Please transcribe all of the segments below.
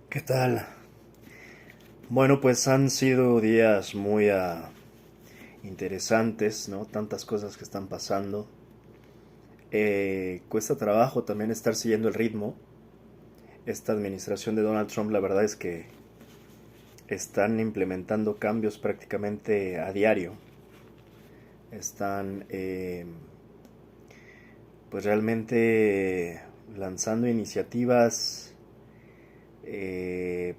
¿Qué tal? Bueno, pues han sido días muy interesantes, ¿no? Tantas cosas que están pasando. Cuesta trabajo también estar siguiendo el ritmo. Esta administración de Donald Trump, la verdad es que están implementando cambios prácticamente a diario. Están, pues realmente lanzando iniciativas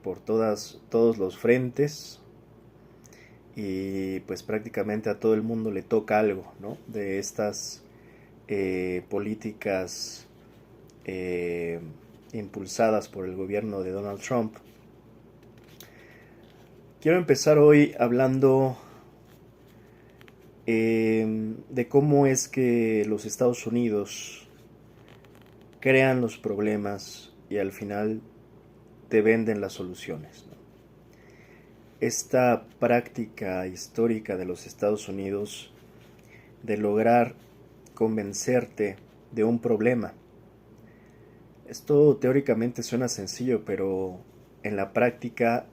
por todos los frentes y pues prácticamente a todo el mundo le toca algo, ¿no? De estas políticas eh, impulsadas por el gobierno de Donald Trump. Quiero empezar hoy hablando de cómo es que los Estados Unidos crean los problemas y al final te venden las soluciones, ¿no? Esta práctica histórica de los Estados Unidos de lograr convencerte de un problema. Esto teóricamente suena sencillo, pero en la práctica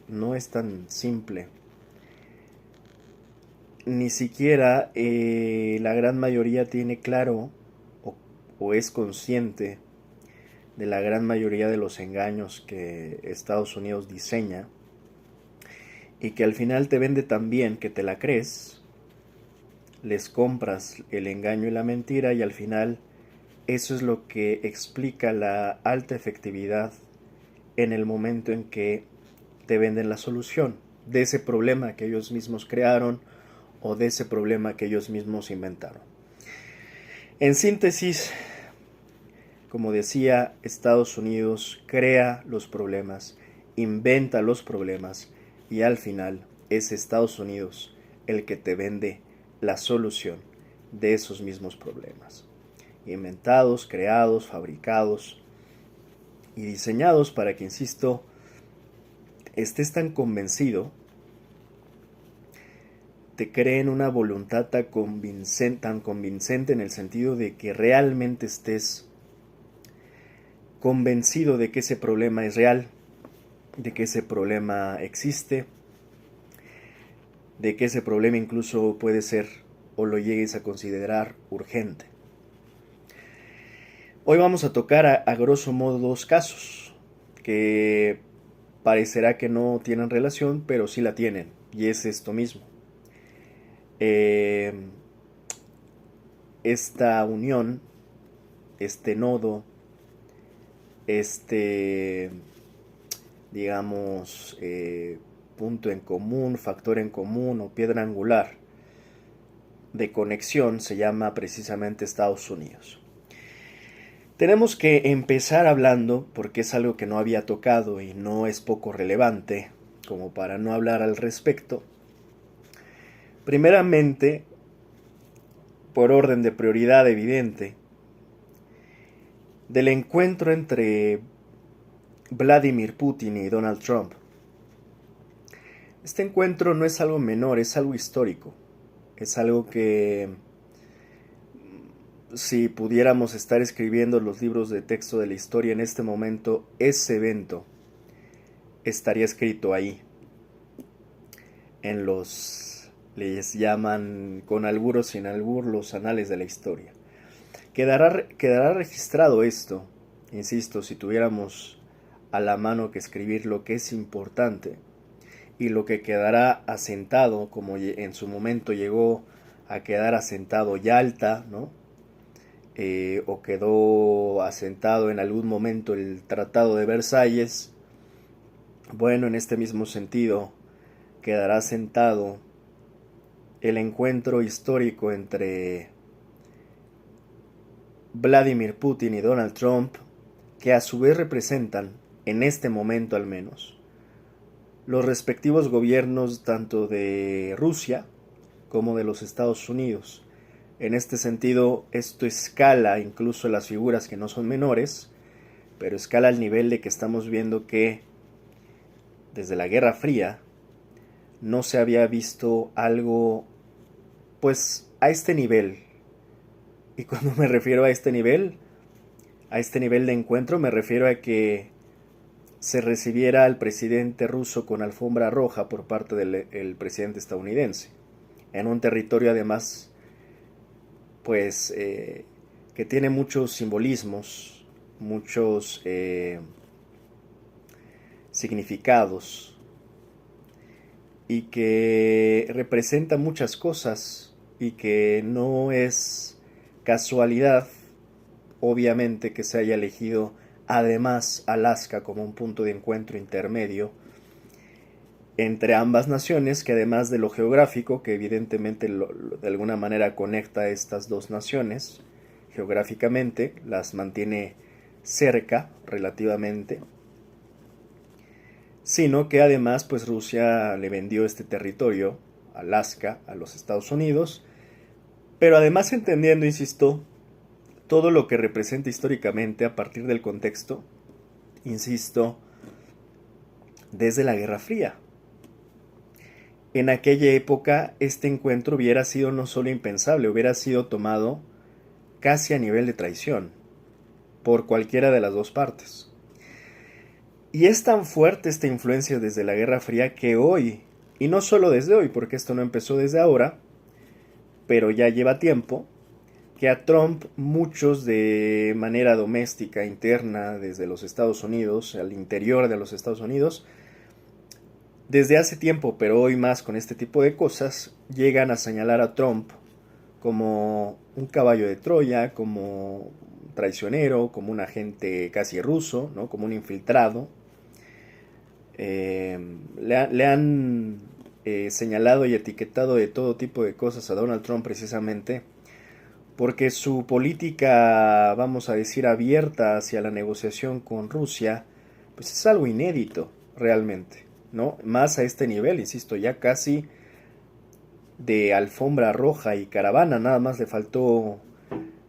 no es tan simple. Ni siquiera la gran mayoría tiene claro o, o es consciente de la gran mayoría de los engaños que Estados Unidos diseña y que al final te vende tan bien que te la crees, les compras el engaño y la mentira y al final eso es lo que explica la alta efectividad en el momento en que te venden la solución de ese problema que ellos mismos crearon o de ese problema que ellos mismos inventaron. En síntesis, como decía, Estados Unidos crea los problemas, inventa los problemas y al final es Estados Unidos el que te vende la solución de esos mismos problemas. Inventados, creados, fabricados y diseñados para que, insisto, estés tan convencido, te creen una voluntad tan convincente en el sentido de que realmente estés convencido de que ese problema es real, de que ese problema existe, de que ese problema incluso puede ser o lo llegues a considerar urgente. Hoy vamos a tocar a grosso modo dos casos que parecerá que no tienen relación, pero sí la tienen, y es esto mismo. Eh, esta unión, este nodo, este, digamos, punto en común, factor en común o piedra angular de conexión se llama precisamente Estados Unidos. Tenemos que empezar hablando, porque es algo que no había tocado y no es poco relevante, como para no hablar al respecto. Primeramente, por orden de prioridad evidente, del encuentro entre Vladimir Putin y Donald Trump. Este encuentro no es algo menor, es algo histórico. Es algo que, si pudiéramos estar escribiendo los libros de texto de la historia en este momento, ese evento estaría escrito ahí, en los, les llaman con albur o sin albur, los anales de la historia. Quedará registrado esto, insisto, si tuviéramos a la mano que escribir lo que es importante y lo que quedará asentado, como en su momento llegó a quedar asentado Yalta, ¿no? O quedó asentado en algún momento el Tratado de Versalles. Bueno, en este mismo sentido, quedará asentado el encuentro histórico entre Vladimir Putin y Donald Trump, que a su vez representan, en este momento al menos, los respectivos gobiernos tanto de Rusia como de los Estados Unidos. En este sentido, esto escala incluso las figuras que no son menores, pero escala al nivel de que estamos viendo que desde la Guerra Fría no se había visto algo pues a este nivel. Y cuando me refiero a este nivel de encuentro, me refiero a que se recibiera al presidente ruso con alfombra roja por parte del presidente estadounidense, en un territorio además pues que tiene muchos simbolismos, muchos significados y que representa muchas cosas y que no es casualidad, obviamente, que se haya elegido además Alaska como un punto de encuentro intermedio entre ambas naciones, que además de lo geográfico, que evidentemente de alguna manera conecta a estas dos naciones, geográficamente las mantiene cerca relativamente, sino que además pues Rusia le vendió este territorio, Alaska, a los Estados Unidos, pero además entendiendo, insisto, todo lo que representa históricamente a partir del contexto, insisto, desde la Guerra Fría. En aquella época este encuentro hubiera sido no solo impensable, hubiera sido tomado casi a nivel de traición por cualquiera de las dos partes. Y es tan fuerte esta influencia desde la Guerra Fría que hoy, y no solo desde hoy, porque esto no empezó desde ahora, pero ya lleva tiempo, que a Trump muchos de manera doméstica, interna, desde los Estados Unidos, al interior de los Estados Unidos, desde hace tiempo, pero hoy más con este tipo de cosas, llegan a señalar a Trump como un caballo de Troya, como un traicionero, como un agente casi ruso, ¿no? Como un infiltrado. Le han señalado y etiquetado de todo tipo de cosas a Donald Trump precisamente porque su política, vamos a decir, abierta hacia la negociación con Rusia, pues es algo inédito realmente, ¿no? Más a este nivel, insisto, ya casi de alfombra roja y caravana, nada más le faltó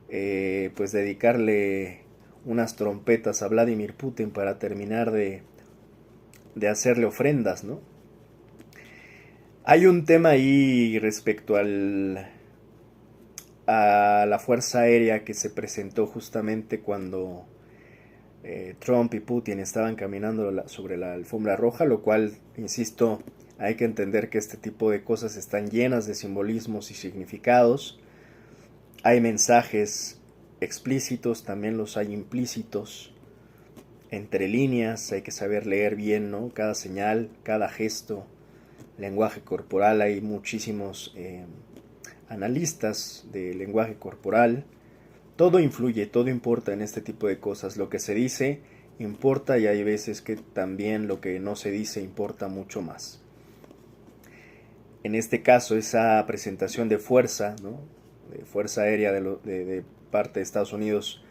pues dedicarle unas trompetas a Vladimir Putin para terminar de hacerle ofrendas, ¿no? Hay un tema ahí respecto a la fuerza aérea que se presentó justamente cuando Trump y Putin estaban caminando sobre la alfombra roja, lo cual, insisto, hay que entender que este tipo de cosas están llenas de simbolismos y significados. Hay mensajes explícitos, también los hay implícitos, entre líneas, hay que saber leer bien, ¿no? Cada señal, cada gesto, lenguaje corporal, hay muchísimos analistas de lenguaje corporal. Todo influye, todo importa en este tipo de cosas. Lo que se dice importa y hay veces que también lo que no se dice importa mucho más. En este caso, esa presentación de fuerza, ¿no? De fuerza aérea de parte de Estados Unidos,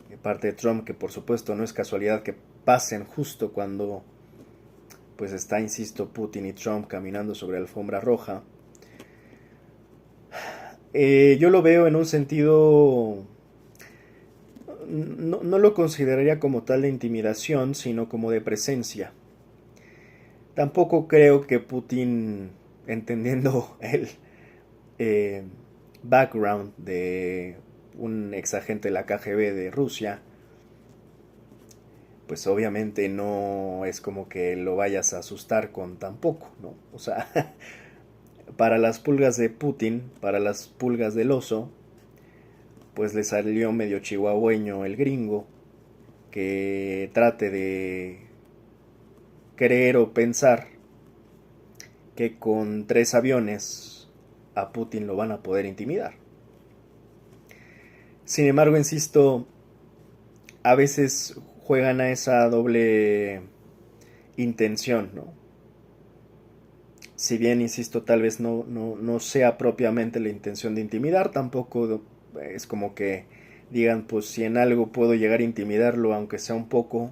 de parte de Trump, que por supuesto no es casualidad que pasen justo cuando pues está, insisto, Putin y Trump caminando sobre la alfombra roja. Yo lo veo en un sentido, no lo consideraría como tal de intimidación, sino como de presencia. Tampoco creo que Putin, entendiendo el background de un ex agente de la KGB de Rusia, pues obviamente no es como que lo vayas a asustar con tampoco, ¿no? O sea, para las pulgas de Putin, para las pulgas del oso, pues le salió medio chihuahueño el gringo, que trate de creer o pensar que con 3 aviones a Putin lo van a poder intimidar. Sin embargo, insisto, a veces juegan a esa doble intención, ¿no? Si bien, insisto, tal vez no sea propiamente la intención de intimidar, tampoco es como que digan, pues si en algo puedo llegar a intimidarlo, aunque sea un poco,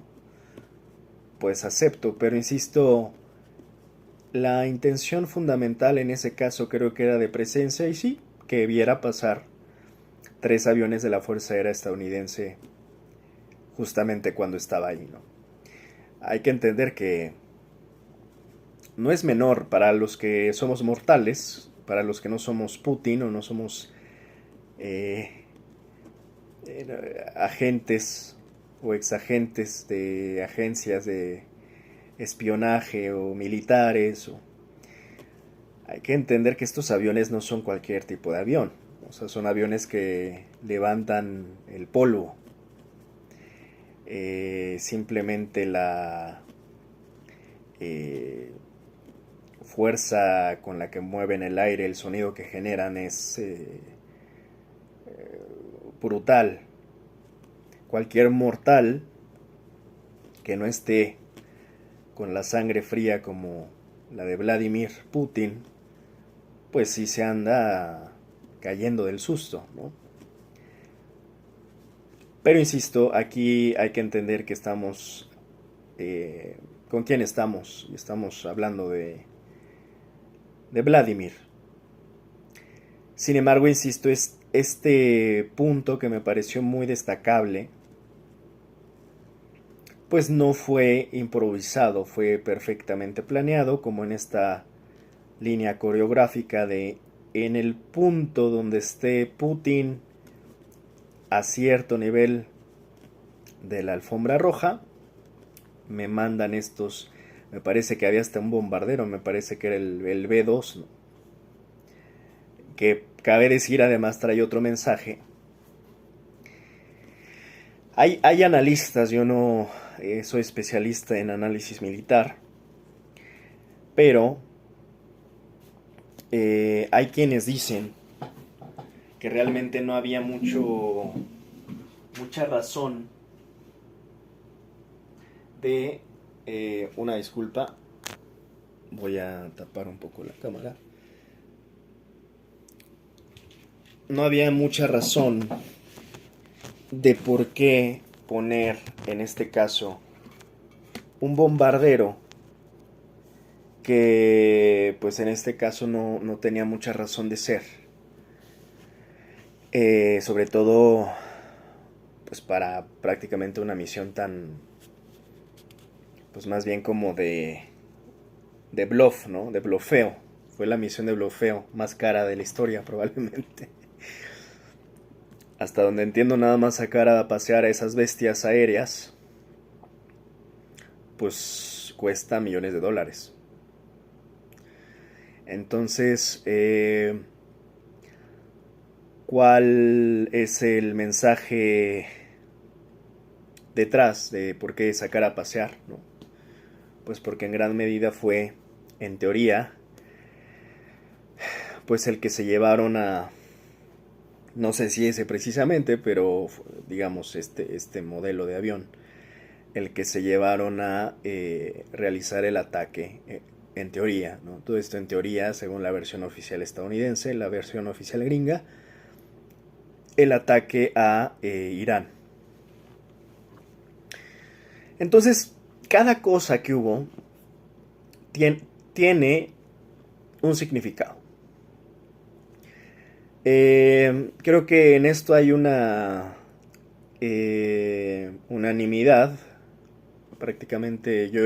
pues acepto. Pero insisto, la intención fundamental en ese caso creo que era de presencia y sí, que viera pasar 3 aviones de la Fuerza Aérea estadounidense justamente cuando estaba ahí, ¿no? Hay que entender que no es menor para los que somos mortales, para los que no somos Putin o no somos agentes o exagentes de agencias de espionaje o militares. Hay que entender que estos aviones no son cualquier tipo de avión. O sea, son aviones que levantan el polvo. Simplemente la fuerza con la que mueven el aire, el sonido que generan es brutal. Cualquier mortal que no esté con la sangre fría como la de Vladimir Putin, pues sí se anda cayendo del susto, ¿no? Pero insisto, aquí hay que entender que estamos con quién estamos. Y estamos hablando de Vladimir. Sin embargo, insisto, es este punto que me pareció muy destacable, pues no fue improvisado, fue perfectamente planeado, como en esta línea coreográfica de en el punto donde esté Putin a cierto nivel de la alfombra roja, me mandan estos, me parece que había hasta un bombardero, me parece que era el B-2, ¿no? Que cabe decir además trae otro mensaje. Hay analistas, yo no soy especialista en análisis militar, pero hay quienes dicen que realmente no había mucha razón de una disculpa, voy a tapar un poco la cámara. No había mucha razón de por qué poner en este caso un bombardero que pues en este caso no tenía mucha razón de ser, sobre todo pues para prácticamente una misión tan pues más bien como de bluff, ¿no? De blofeo. Fue la misión de blofeo más cara de la historia probablemente. Hasta donde entiendo, nada más sacar a pasear a esas bestias aéreas pues cuesta millones de dólares. Entonces, ¿cuál es el mensaje detrás de por qué sacar a pasear, ¿no? Pues porque en gran medida fue, en teoría, pues el que se llevaron a, no sé si ese precisamente, pero digamos este modelo de avión, el que se llevaron a realizar el ataque, en teoría, ¿no? Todo esto en teoría, según la versión oficial estadounidense, la versión oficial gringa, el ataque a Irán. Entonces, cada cosa que hubo tiene un significado. Creo que en esto hay una unanimidad. Prácticamente yo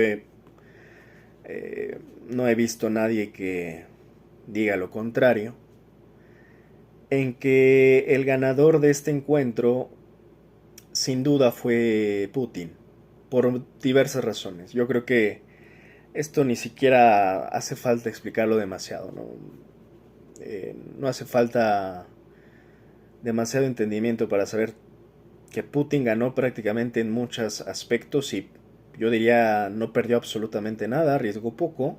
no he visto nadie que diga lo contrario, en que el ganador de este encuentro sin duda fue Putin, por diversas razones. Yo creo que esto ni siquiera hace falta explicarlo demasiado, ¿no? No hace falta demasiado entendimiento para saber que Putin ganó prácticamente en muchos aspectos y yo diría no perdió absolutamente nada, arriesgó poco.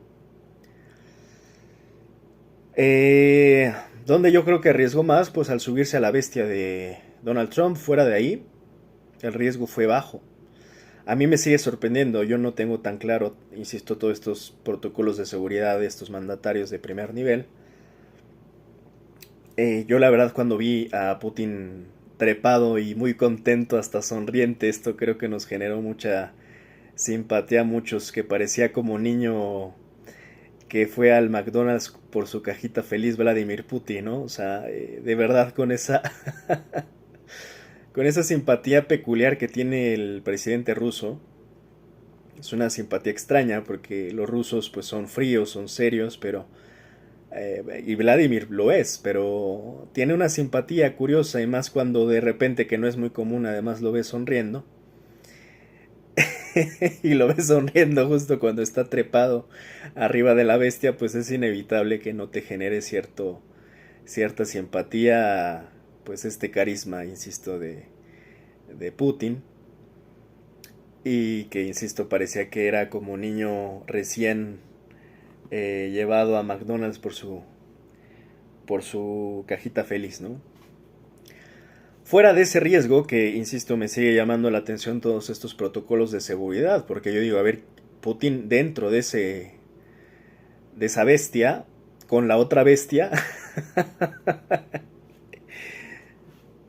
Donde yo creo que arriesgó más, pues al subirse a la bestia de Donald Trump, fuera de ahí, el riesgo fue bajo. A mí me sigue sorprendiendo, yo no tengo tan claro, insisto, todos estos protocolos de seguridad de estos mandatarios de primer nivel. Yo la verdad cuando vi a Putin trepado y muy contento, hasta sonriente, esto creo que nos generó mucha simpatía a muchos, que parecía como niño que fue al McDonald's por su cajita feliz Vladimir Putin, ¿no? O sea, de verdad con esa con esa simpatía peculiar que tiene el presidente ruso. Es una simpatía extraña porque los rusos pues son fríos, son serios, pero y Vladimir lo es, pero tiene una simpatía curiosa y más cuando de repente, que no es muy común, además lo ves sonriendo. y lo ves sonriendo justo cuando está trepado arriba de la bestia, pues es inevitable que no te genere cierta simpatía, pues este carisma, insisto, de Putin. Y que, insisto, parecía que era como un niño recién llevado a McDonald's por su cajita feliz, ¿no? Fuera de ese riesgo, que insisto, me sigue llamando la atención todos estos protocolos de seguridad, porque yo digo, a ver, Putin dentro de esa bestia, con la otra bestia,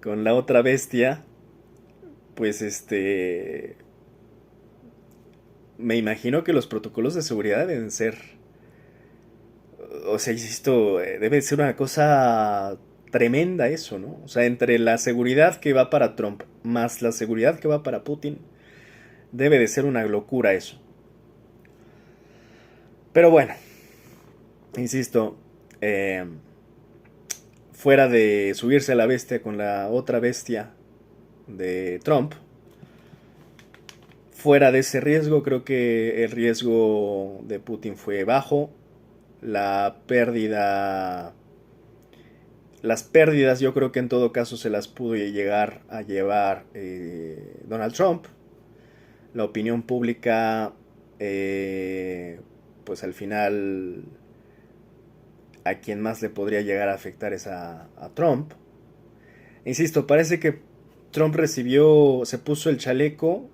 con la otra bestia, pues me imagino que los protocolos de seguridad deben ser, o sea, insisto, debe ser una cosa tremenda eso, ¿no? O sea, entre la seguridad que va para Trump más la seguridad que va para Putin, debe de ser una locura eso. Pero bueno, insisto, eh, fuera de subirse a la bestia con la otra bestia de Trump, fuera de ese riesgo, creo que el riesgo de Putin fue bajo. La pérdida, las pérdidas yo creo que en todo caso se las pudo llegar a llevar Donald Trump. La opinión pública, pues al final a quien más le podría llegar a afectar es a Trump. Insisto, parece que Trump se puso el chaleco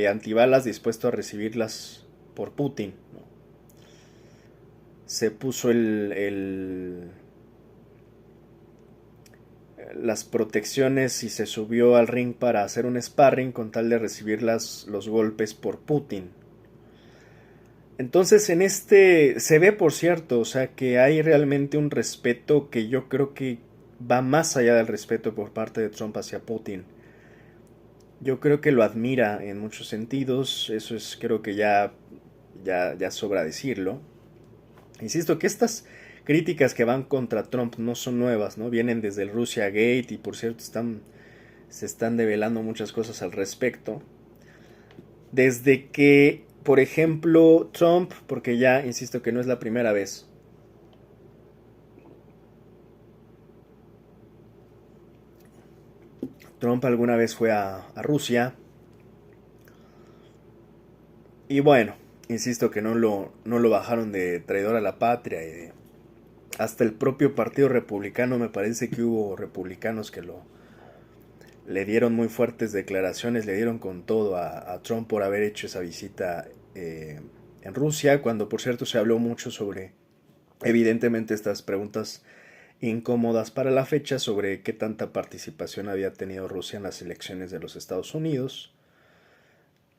antibalas dispuesto a recibirlas por Putin, ¿no? Se puso las protecciones y se subió al ring para hacer un sparring con tal de recibir los golpes por Putin. Entonces en se ve, por cierto, o sea, que hay realmente un respeto que yo creo que va más allá del respeto por parte de Trump hacia Putin. Yo creo que lo admira en muchos sentidos, eso es, creo que ya sobra decirlo. Insisto que estas críticas que van contra Trump no son nuevas, ¿no? Vienen desde el Russia Gate y por cierto se están develando muchas cosas al respecto. Desde que, por ejemplo, Trump, porque ya insisto que no es la primera vez, Trump alguna vez fue a Rusia y bueno, insisto que no lo bajaron de traidor a la patria y hasta el propio Partido Republicano, me parece que hubo republicanos que le dieron muy fuertes declaraciones, le dieron con todo a Trump por haber hecho esa visita en Rusia, cuando por cierto se habló mucho sobre, evidentemente, estas preguntas incómodas para la fecha sobre qué tanta participación había tenido Rusia en las elecciones de los Estados Unidos.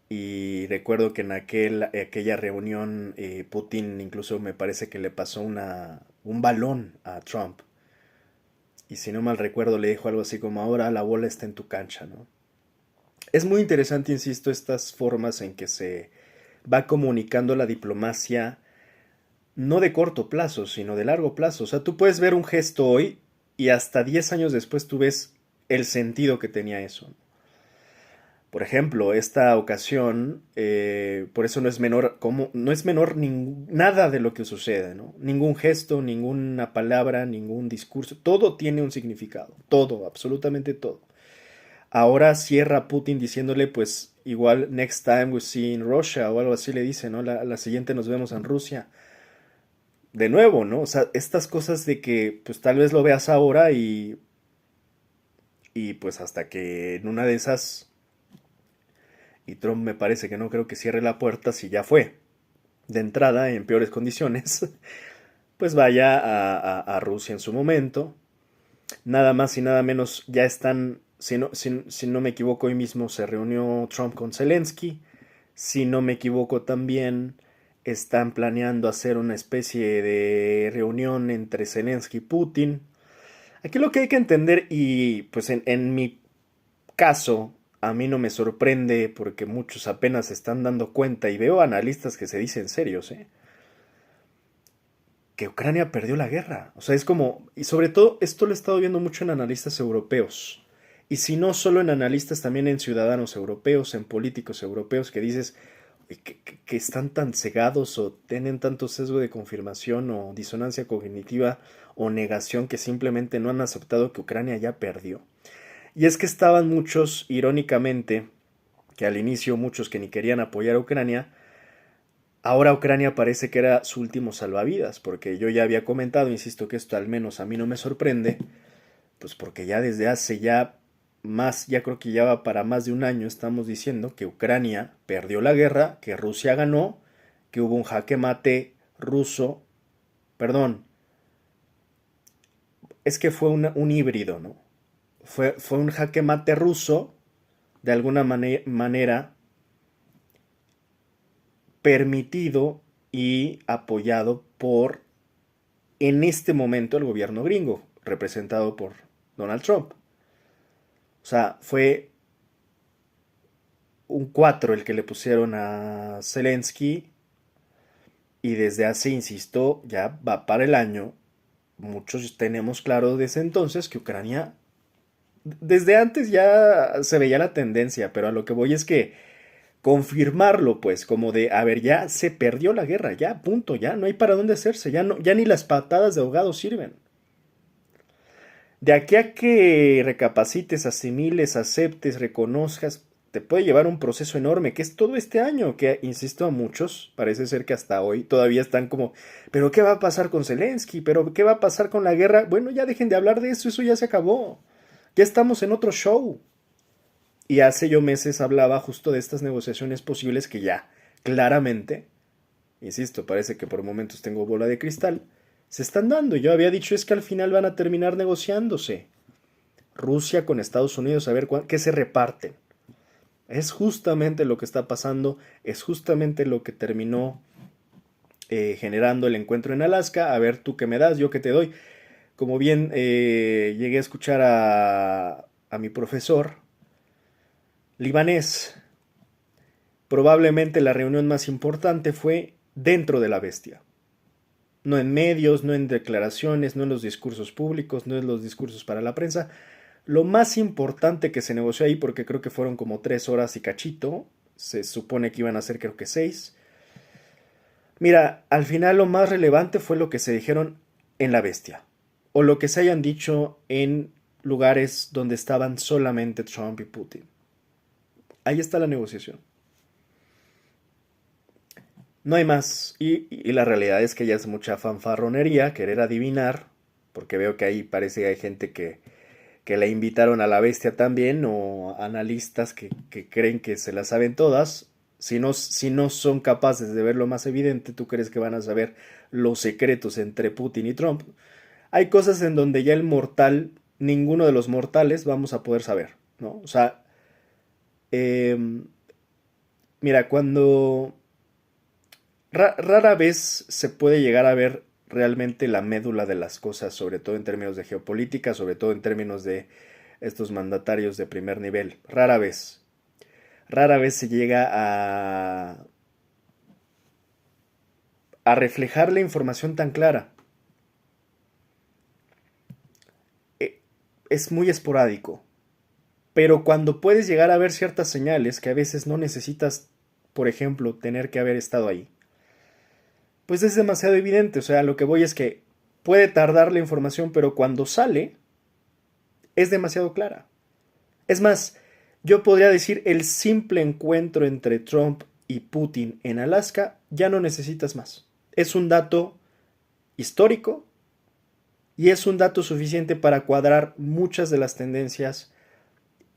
Y recuerdo que en aquella reunión Putin incluso me parece que le pasó un balón a Trump. Y si no mal recuerdo le dijo algo así como ahora la bola está en tu cancha, ¿no? Es muy interesante, insisto, estas formas en que se va comunicando la diplomacia no de corto plazo, sino de largo plazo. O sea, tú puedes ver un gesto hoy y hasta 10 años después tú ves el sentido que tenía eso. Por ejemplo, esta ocasión, por eso no es menor nada de lo que sucede, ¿no? Ningún gesto, ninguna palabra, ningún discurso, todo tiene un significado, todo, absolutamente todo. Ahora cierra Putin diciéndole, pues, igual, next time we see in Russia, o algo así le dice, ¿no? La siguiente nos vemos en Rusia. De nuevo, ¿no? O sea, estas cosas de que, pues, tal vez lo veas ahora y pues, hasta que en una de esas, y Trump me parece que no creo que cierre la puerta si ya fue de entrada en peores condiciones, pues vaya a Rusia en su momento. Nada más y nada menos ya están, si no me equivoco, hoy mismo se reunió Trump con Zelensky. Si no me equivoco también están planeando hacer una especie de reunión entre Zelensky y Putin. Aquí lo que hay que entender, y pues en mi caso, a mí no me sorprende porque muchos apenas se están dando cuenta y veo analistas que se dicen serios, que Ucrania perdió la guerra. O sea, es como, y sobre todo esto lo he estado viendo mucho en analistas europeos Y si no solo en analistas, también en ciudadanos europeos, en políticos europeos, que dices que están tan cegados o tienen tanto sesgo de confirmación o disonancia cognitiva o negación que simplemente no han aceptado que Ucrania ya perdió. Y es que estaban muchos, irónicamente, que al inicio muchos que ni querían apoyar a Ucrania, ahora Ucrania parece que era su último salvavidas, porque yo ya había comentado, insisto que esto al menos a mí no me sorprende, pues porque ya desde hace ya creo que ya va para más de un año estamos diciendo que Ucrania perdió la guerra, que Rusia ganó, que hubo un jaque mate ruso, perdón, es que fue un híbrido, ¿no? Fue un jaque mate ruso, de alguna manera permitido y apoyado por, en este momento, el gobierno gringo, representado por Donald Trump. O sea, fue un 4 el que le pusieron a Zelensky y desde hace, insisto, ya va para el año. Muchos tenemos claro desde entonces que Ucrania, desde antes ya se veía la tendencia, pero a lo que voy es que confirmarlo, pues, como de, a ver, ya se perdió la guerra, ya, punto, ya, no hay para dónde hacerse, ya, no, ya ni las patadas de ahogado sirven. De aquí a que recapacites, asimiles, aceptes, reconozcas, te puede llevar un proceso enorme, que es todo este año, que, insisto, a muchos, parece ser que hasta hoy todavía están como, pero ¿qué va a pasar con Zelensky? ¿Pero qué va a pasar con la guerra? Bueno, ya dejen de hablar de eso ya se acabó. Ya estamos en otro show. Y hace yo meses hablaba justo de estas negociaciones posibles que ya, claramente, insisto, parece que por momentos tengo bola de cristal, se están dando. Yo había dicho es que al final van a terminar negociándose. Rusia con Estados Unidos a ver qué se reparten. Es justamente lo que está pasando, es justamente lo que terminó generando el encuentro en Alaska. A ver tú qué me das, yo qué te doy. Como bien llegué a escuchar a mi profesor libanés, probablemente la reunión más importante fue dentro de la bestia. No en medios, no en declaraciones, no en los discursos públicos, no en los discursos para la prensa. Lo más importante que se negoció ahí, porque creo que fueron como 3 horas y cachito, se supone que iban a ser creo que 6. Mira, al final lo más relevante fue lo que se dijeron en la bestia, o lo que se hayan dicho en lugares donde estaban solamente Trump y Putin. Ahí está la negociación. No hay más. Y la realidad es que ya es mucha fanfarronería, querer adivinar, porque veo que ahí parece que hay gente que la invitaron a la bestia también, o analistas que creen que se la saben todas. Si no son capaces de ver lo más evidente, tú crees que van a saber los secretos entre Putin y Trump. Hay cosas en donde ya el mortal, ninguno de los mortales vamos a poder saber, ¿no? O sea, eh, mira, rara vez se puede llegar a ver realmente la médula de las cosas, sobre todo en términos de geopolítica, sobre todo en términos de estos mandatarios de primer nivel. Rara vez se llega a reflejar la información tan clara. Es muy esporádico, pero cuando puedes llegar a ver ciertas señales que a veces no necesitas, por ejemplo, tener que haber estado ahí, pues es demasiado evidente. O sea, lo que voy es que puede tardar la información, pero cuando sale, es demasiado clara. Es más, yo podría decir el simple encuentro entre Trump y Putin en Alaska, ya no necesitas más. Es un dato histórico y es un dato suficiente para cuadrar muchas de las tendencias,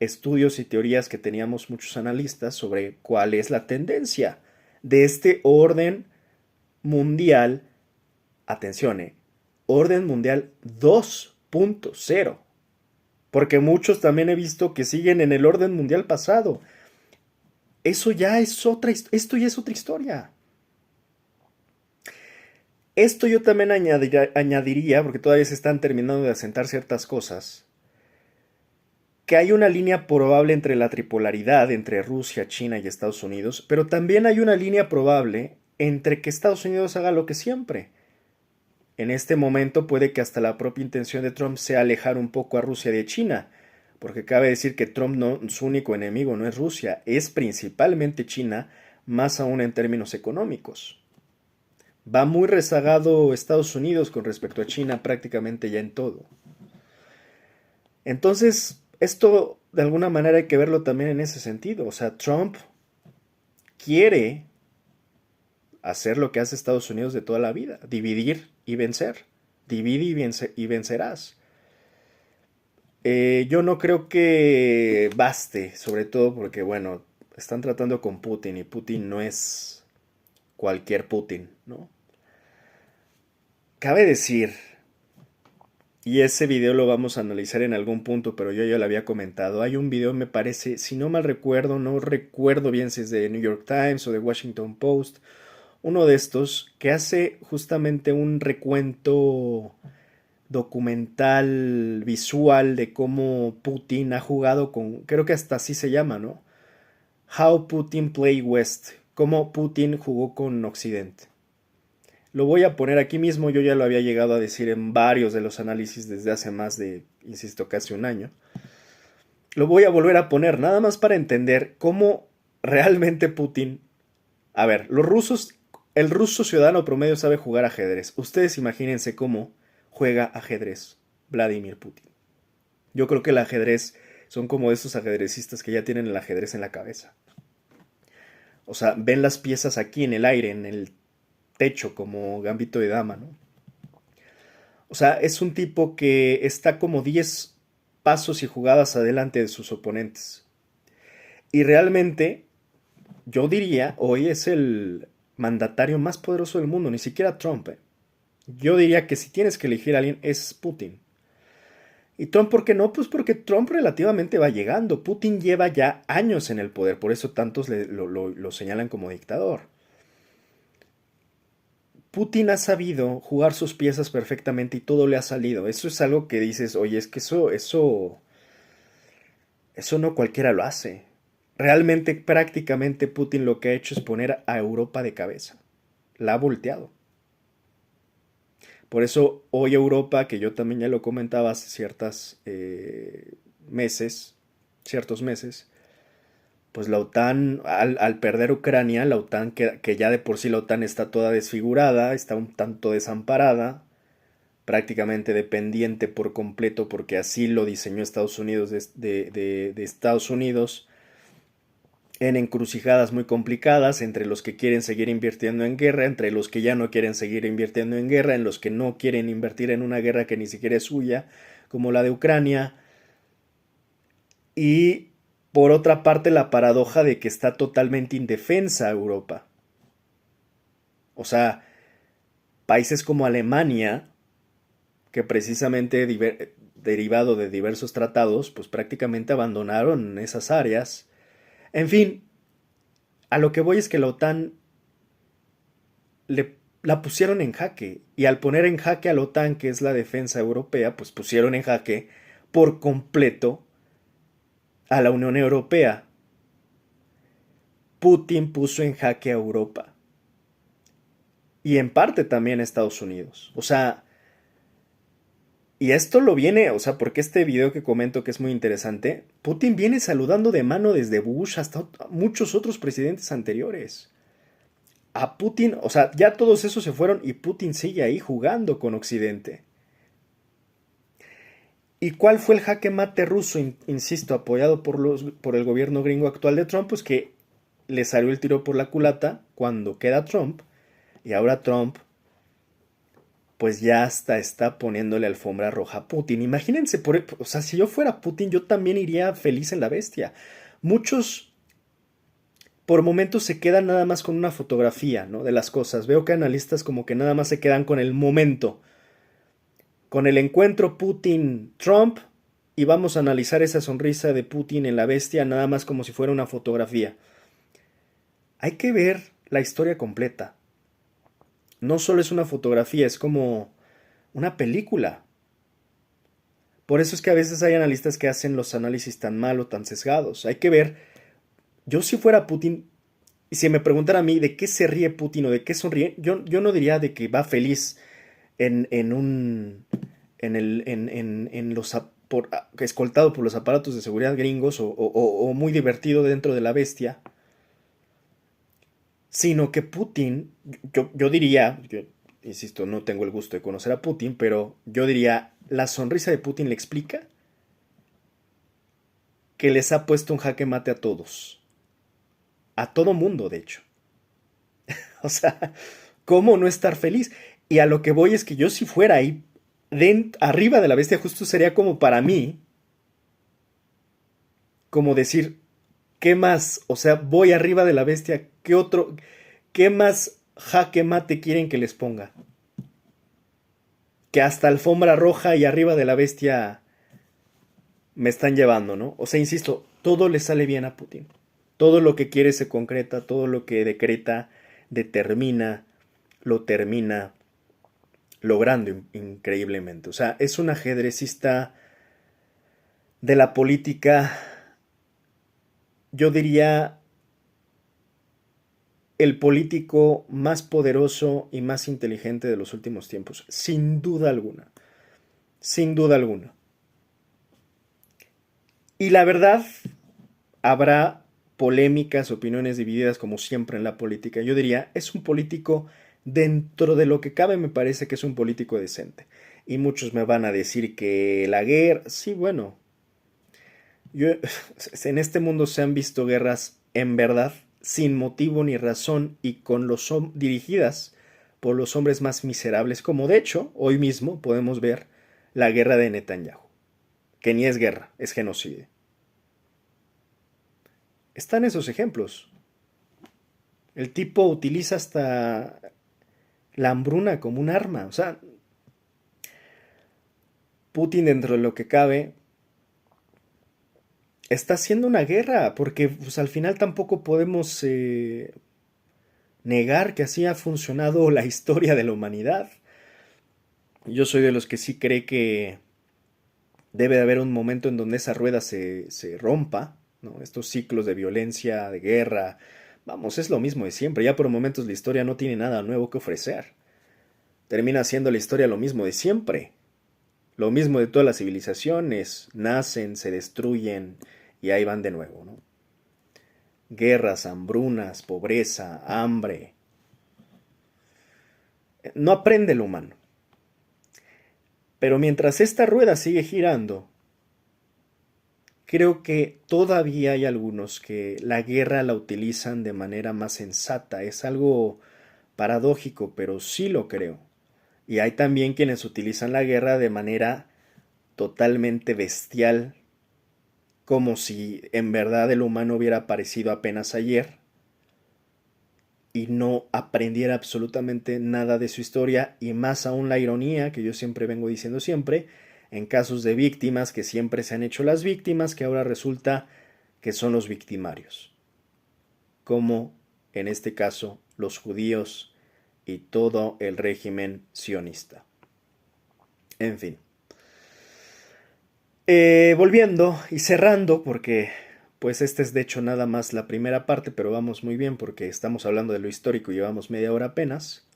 estudios y teorías que teníamos muchos analistas sobre cuál es la tendencia de este orden mundial. Atención, orden mundial 2.0. Porque muchos también he visto que siguen en el orden mundial pasado. Eso ya es esto ya es otra historia. Esto yo también añadiría, porque todavía se están terminando de asentar ciertas cosas, que hay una línea probable entre la tripolaridad entre Rusia, China y Estados Unidos, pero también hay una línea probable entre que Estados Unidos haga lo que siempre. En este momento puede que hasta la propia intención de Trump sea alejar un poco a Rusia de China, Porque cabe decir que Trump no, su único enemigo no es Rusia, es principalmente China, más aún en términos económicos. Va muy rezagado Estados Unidos con respecto a China prácticamente ya en todo. Entonces, esto de alguna manera hay que verlo también en ese sentido. O sea, Trump quiere hacer lo que hace Estados Unidos de toda la vida, dividir y vencer. Divide y vencerás. Yo no creo que baste, sobre todo porque, bueno, están tratando con Putin y Putin no es cualquier Putin, ¿no? Cabe decir, y ese video lo vamos a analizar en algún punto, pero yo ya lo había comentado, hay un video, me parece, si no mal recuerdo, no recuerdo bien si es de New York Times o de Washington Post, uno de estos que hace justamente un recuento documental visual de cómo Putin ha jugado con, creo que hasta así se llama, ¿no? How Putin Play West, cómo Putin jugó con Occidente. Lo voy a poner aquí mismo, yo ya lo había llegado a decir en varios de los análisis desde hace más de, insisto, casi un año. Lo voy a volver a poner nada más para entender cómo realmente Putin... A ver, los rusos, el ruso ciudadano promedio sabe jugar ajedrez. Ustedes imagínense cómo juega ajedrez Vladimir Putin. Yo creo que el ajedrez son como esos ajedrecistas que ya tienen el ajedrez en la cabeza. O sea, ven las piezas aquí en el aire, en el techo, como gambito de dama, ¿no? O sea, es un tipo que está como 10 pasos y jugadas adelante de sus oponentes. Y realmente, yo diría, hoy es el mandatario más poderoso del mundo, ni siquiera Trump. Yo diría que si tienes que elegir a alguien, es Putin. ¿Y Trump por qué no? Pues porque Trump relativamente va llegando. Putin lleva ya años en el poder, por eso tantos lo señalan como dictador. Putin ha sabido jugar sus piezas perfectamente y todo le ha salido. Eso es algo que dices, oye, es que eso no cualquiera lo hace. Realmente, prácticamente Putin lo que ha hecho es poner a Europa de cabeza. La ha volteado. Por eso hoy Europa, que yo también ya lo comentaba hace ciertos meses, pues la OTAN, al perder Ucrania, la OTAN, que ya de por sí la OTAN está toda desfigurada, está un tanto desamparada, prácticamente dependiente por completo, porque así lo diseñó Estados Unidos de Estados Unidos, en encrucijadas muy complicadas, entre los que quieren seguir invirtiendo en guerra, entre los que ya no quieren seguir invirtiendo en guerra, en los que no quieren invertir en una guerra que ni siquiera es suya, como la de Ucrania, y por otra parte la paradoja de que está totalmente indefensa Europa. O sea, países como Alemania, que precisamente derivado de diversos tratados, pues prácticamente abandonaron esas áreas. En fin, a lo que voy es que la OTAN la pusieron en jaque. Y al poner en jaque a la OTAN, que es la defensa europea, pues pusieron en jaque por completo a la Unión Europea. Putin puso en jaque a Europa. Y en parte también a Estados Unidos. O sea, y esto lo viene, o sea, porque este video que comento que es muy interesante, Putin viene saludando de mano desde Bush hasta muchos otros presidentes anteriores. A Putin, o sea, ya todos esos se fueron y Putin sigue ahí jugando con Occidente. ¿Y cuál fue el jaque mate ruso, insisto, apoyado por el gobierno gringo actual de Trump? Pues que le salió el tiro por la culata cuando queda Trump y ahora Trump pues ya hasta está poniéndole alfombra roja a Putin. Imagínense, o sea, si yo fuera Putin, yo también iría feliz en la bestia. Muchos por momentos se quedan nada más con una fotografía, ¿no? De las cosas. Veo que analistas como que nada más se quedan con el momento, con el encuentro Putin-Trump, y vamos a analizar esa sonrisa de Putin en la bestia nada más como si fuera una fotografía. Hay que ver la historia completa. No solo es una fotografía, es como una película. Por eso es que a veces hay analistas que hacen los análisis tan mal o tan sesgados. Hay que ver, yo si fuera Putin, y si me preguntara a mí de qué se ríe Putin o de qué sonríe, yo no diría de que va feliz en los escoltado por los aparatos de seguridad gringos o muy divertido dentro de la bestia, sino que Putin, yo diría, insisto, no tengo el gusto de conocer a Putin, pero yo diría, la sonrisa de Putin le explica que les ha puesto un jaque mate a todos, a todo mundo, de hecho. O sea, ¿cómo no estar feliz? Y a lo que voy es que yo si fuera ahí, arriba de la bestia, justo sería como para mí, como decir, ¿qué más? O sea, voy arriba de la bestia, qué más jaque mate quieren que les ponga? Que hasta alfombra roja y arriba de la bestia me están llevando, ¿no? O sea, insisto, todo le sale bien a Putin. Todo lo que quiere se concreta, todo lo que decreta, determina, lo termina logrando increíblemente. O sea, es un ajedrecista de la política, yo diría, el político más poderoso y más inteligente de los últimos tiempos, sin duda alguna, sin duda alguna. Y la verdad, habrá polémicas, opiniones divididas como siempre en la política. Yo diría, es un político dentro de lo que cabe, me parece que es un político decente. Y muchos me van a decir que la guerra, sí, bueno, en este mundo se han visto guerras en verdad, sin motivo ni razón y con dirigidas por los hombres más miserables, como de hecho hoy mismo podemos ver la guerra de Netanyahu, que ni es guerra, es genocidio. Están esos ejemplos. El tipo utiliza hasta la hambruna como un arma. O sea, Putin dentro de lo que cabe está haciendo una guerra, porque pues, al final tampoco podemos negar que así ha funcionado la historia de la humanidad. Yo soy de los que sí cree que debe de haber un momento en donde esa rueda se rompa, ¿no? Estos ciclos de violencia, de guerra, vamos, es lo mismo de siempre. Ya por momentos la historia no tiene nada nuevo que ofrecer. Termina siendo la historia lo mismo de siempre. Lo mismo de todas las civilizaciones. Nacen, se destruyen y ahí van de nuevo, ¿no? Guerras, hambrunas, pobreza, hambre. No aprende el humano. Pero mientras esta rueda sigue girando, creo que todavía hay algunos que la guerra la utilizan de manera más sensata. Es algo paradójico, pero sí lo creo. Y hay también quienes utilizan la guerra de manera totalmente bestial, como si en verdad el humano hubiera aparecido apenas ayer y no aprendiera absolutamente nada de su historia, y más aún la ironía que yo siempre vengo diciendo siempre, en casos de víctimas que siempre se han hecho las víctimas, que ahora resulta que son los victimarios, como en este caso los judíos y todo el régimen sionista. En fin. Volviendo y cerrando, porque pues esta es de hecho nada más la primera parte, pero vamos muy bien porque estamos hablando de lo histórico y llevamos media hora apenas.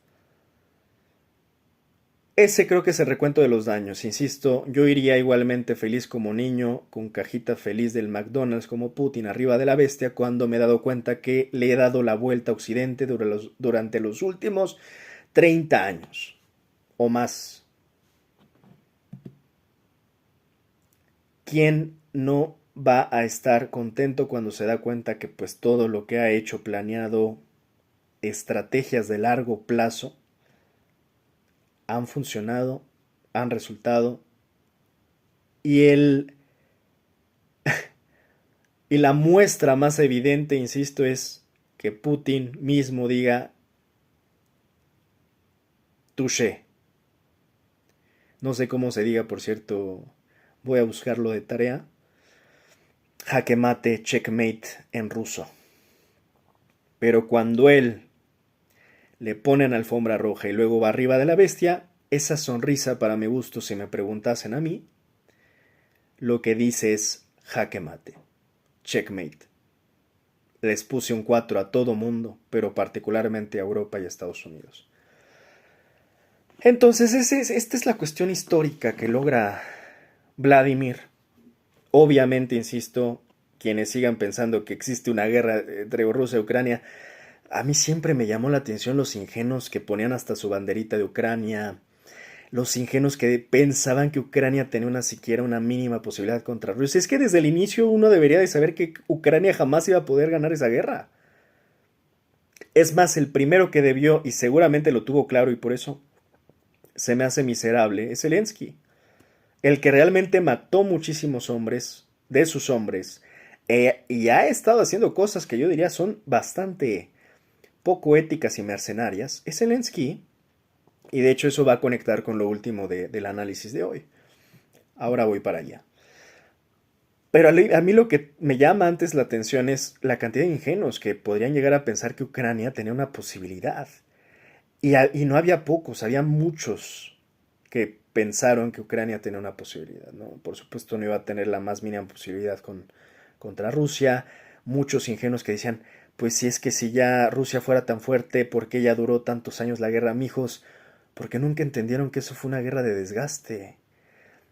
Ese creo que es el recuento de los daños. Insisto, yo iría igualmente feliz como niño, con cajita feliz del McDonald's como Putin arriba de la bestia, cuando me he dado cuenta que le he dado la vuelta a Occidente durante los últimos 30 años o más. ¿Quién no va a estar contento cuando se da cuenta que pues todo lo que ha hecho, planeado, estrategias de largo plazo, han funcionado, han resultado, y y la muestra más evidente, insisto, es que Putin mismo diga touché. No sé cómo se diga, por cierto, voy a buscarlo de tarea. Jaque mate, checkmate en ruso. Pero cuando él le ponen alfombra roja y luego va arriba de la bestia, esa sonrisa para mi gusto, si me preguntasen a mí, lo que dice es jaque mate, checkmate. Les puse un 4 a todo mundo, pero particularmente a Europa y a Estados Unidos. Entonces, esta es la cuestión histórica que logra Vladimir. Obviamente, insisto, quienes sigan pensando que existe una guerra entre Rusia y Ucrania, a mí siempre me llamó la atención los ingenuos que ponían hasta su banderita de Ucrania, los ingenuos que pensaban que Ucrania tenía una siquiera una mínima posibilidad contra Rusia. Es que desde el inicio uno debería de saber que Ucrania jamás iba a poder ganar esa guerra. Es más, el primero que debió, y seguramente lo tuvo claro y por eso se me hace miserable, es Zelensky. El que realmente mató muchísimos hombres, de sus hombres, y ha estado haciendo cosas que yo diría son bastante poco éticas y mercenarias, es Zelensky. Y de hecho eso va a conectar con lo último del análisis de hoy. Ahora voy para allá. Pero a mí lo que me llama antes la atención es la cantidad de ingenuos que podrían llegar a pensar que Ucrania tenía una posibilidad. Y no había pocos, había muchos que pensaron que Ucrania tenía una posibilidad, ¿no? Por supuesto no iba a tener la más mínima posibilidad contra Rusia. Muchos ingenuos que decían, pues si es que si ya Rusia fuera tan fuerte, ¿por qué ya duró tantos años la guerra, mijos? Porque nunca entendieron que eso fue una guerra de desgaste,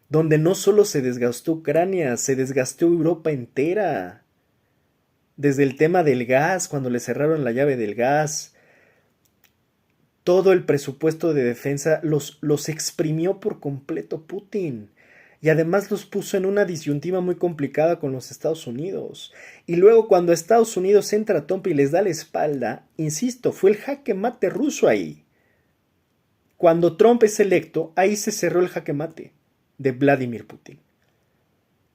donde no solo se desgastó Ucrania, se desgastó Europa entera. Desde el tema del gas, cuando le cerraron la llave del gas, todo el presupuesto de defensa los exprimió por completo Putin. Y además los puso en una disyuntiva muy complicada con los Estados Unidos. Y luego cuando Estados Unidos entra a Trump y les da la espalda, insisto, fue el jaque mate ruso ahí. Cuando Trump es electo, ahí se cerró el jaque mate de Vladimir Putin.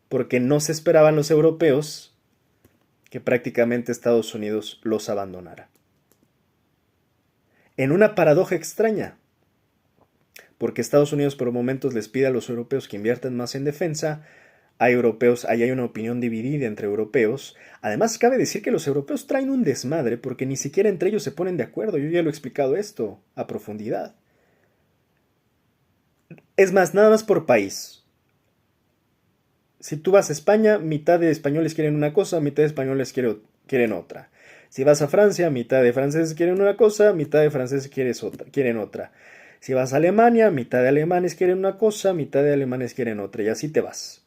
Porque no se esperaban los europeos que prácticamente Estados Unidos los abandonara. En una paradoja extraña, porque Estados Unidos por momentos les pide a los europeos que inviertan más en defensa, hay europeos, ahí hay una opinión dividida entre europeos. Además, cabe decir que los europeos traen un desmadre porque ni siquiera entre ellos se ponen de acuerdo. Yo ya lo he explicado esto a profundidad. Es más, nada más por país. Si tú vas a España, mitad de españoles quieren una cosa, mitad de españoles quieren otra. Si vas a Francia, mitad de franceses quieren una cosa, mitad de franceses quieren otra. Si vas a Alemania, mitad de alemanes quieren una cosa, mitad de alemanes quieren otra, y así te vas.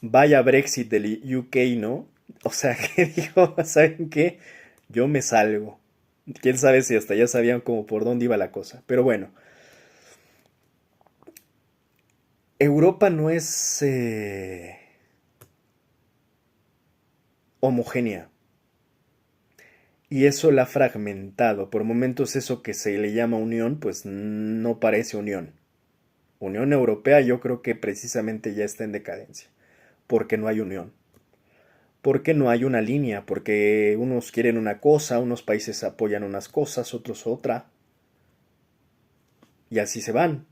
Vaya Brexit del UK, ¿no? O sea, que dijo, ¿saben qué? Yo me salgo. Quién sabe si hasta ya sabían como por dónde iba la cosa. Pero bueno, Europa no es homogénea. Y eso la ha fragmentado. Por momentos eso que se le llama unión, pues no parece unión. Unión Europea yo creo que precisamente ya está en decadencia. Porque no hay unión. Porque no hay una línea. Porque unos quieren una cosa, unos países apoyan unas cosas, otros otra. Y así se van.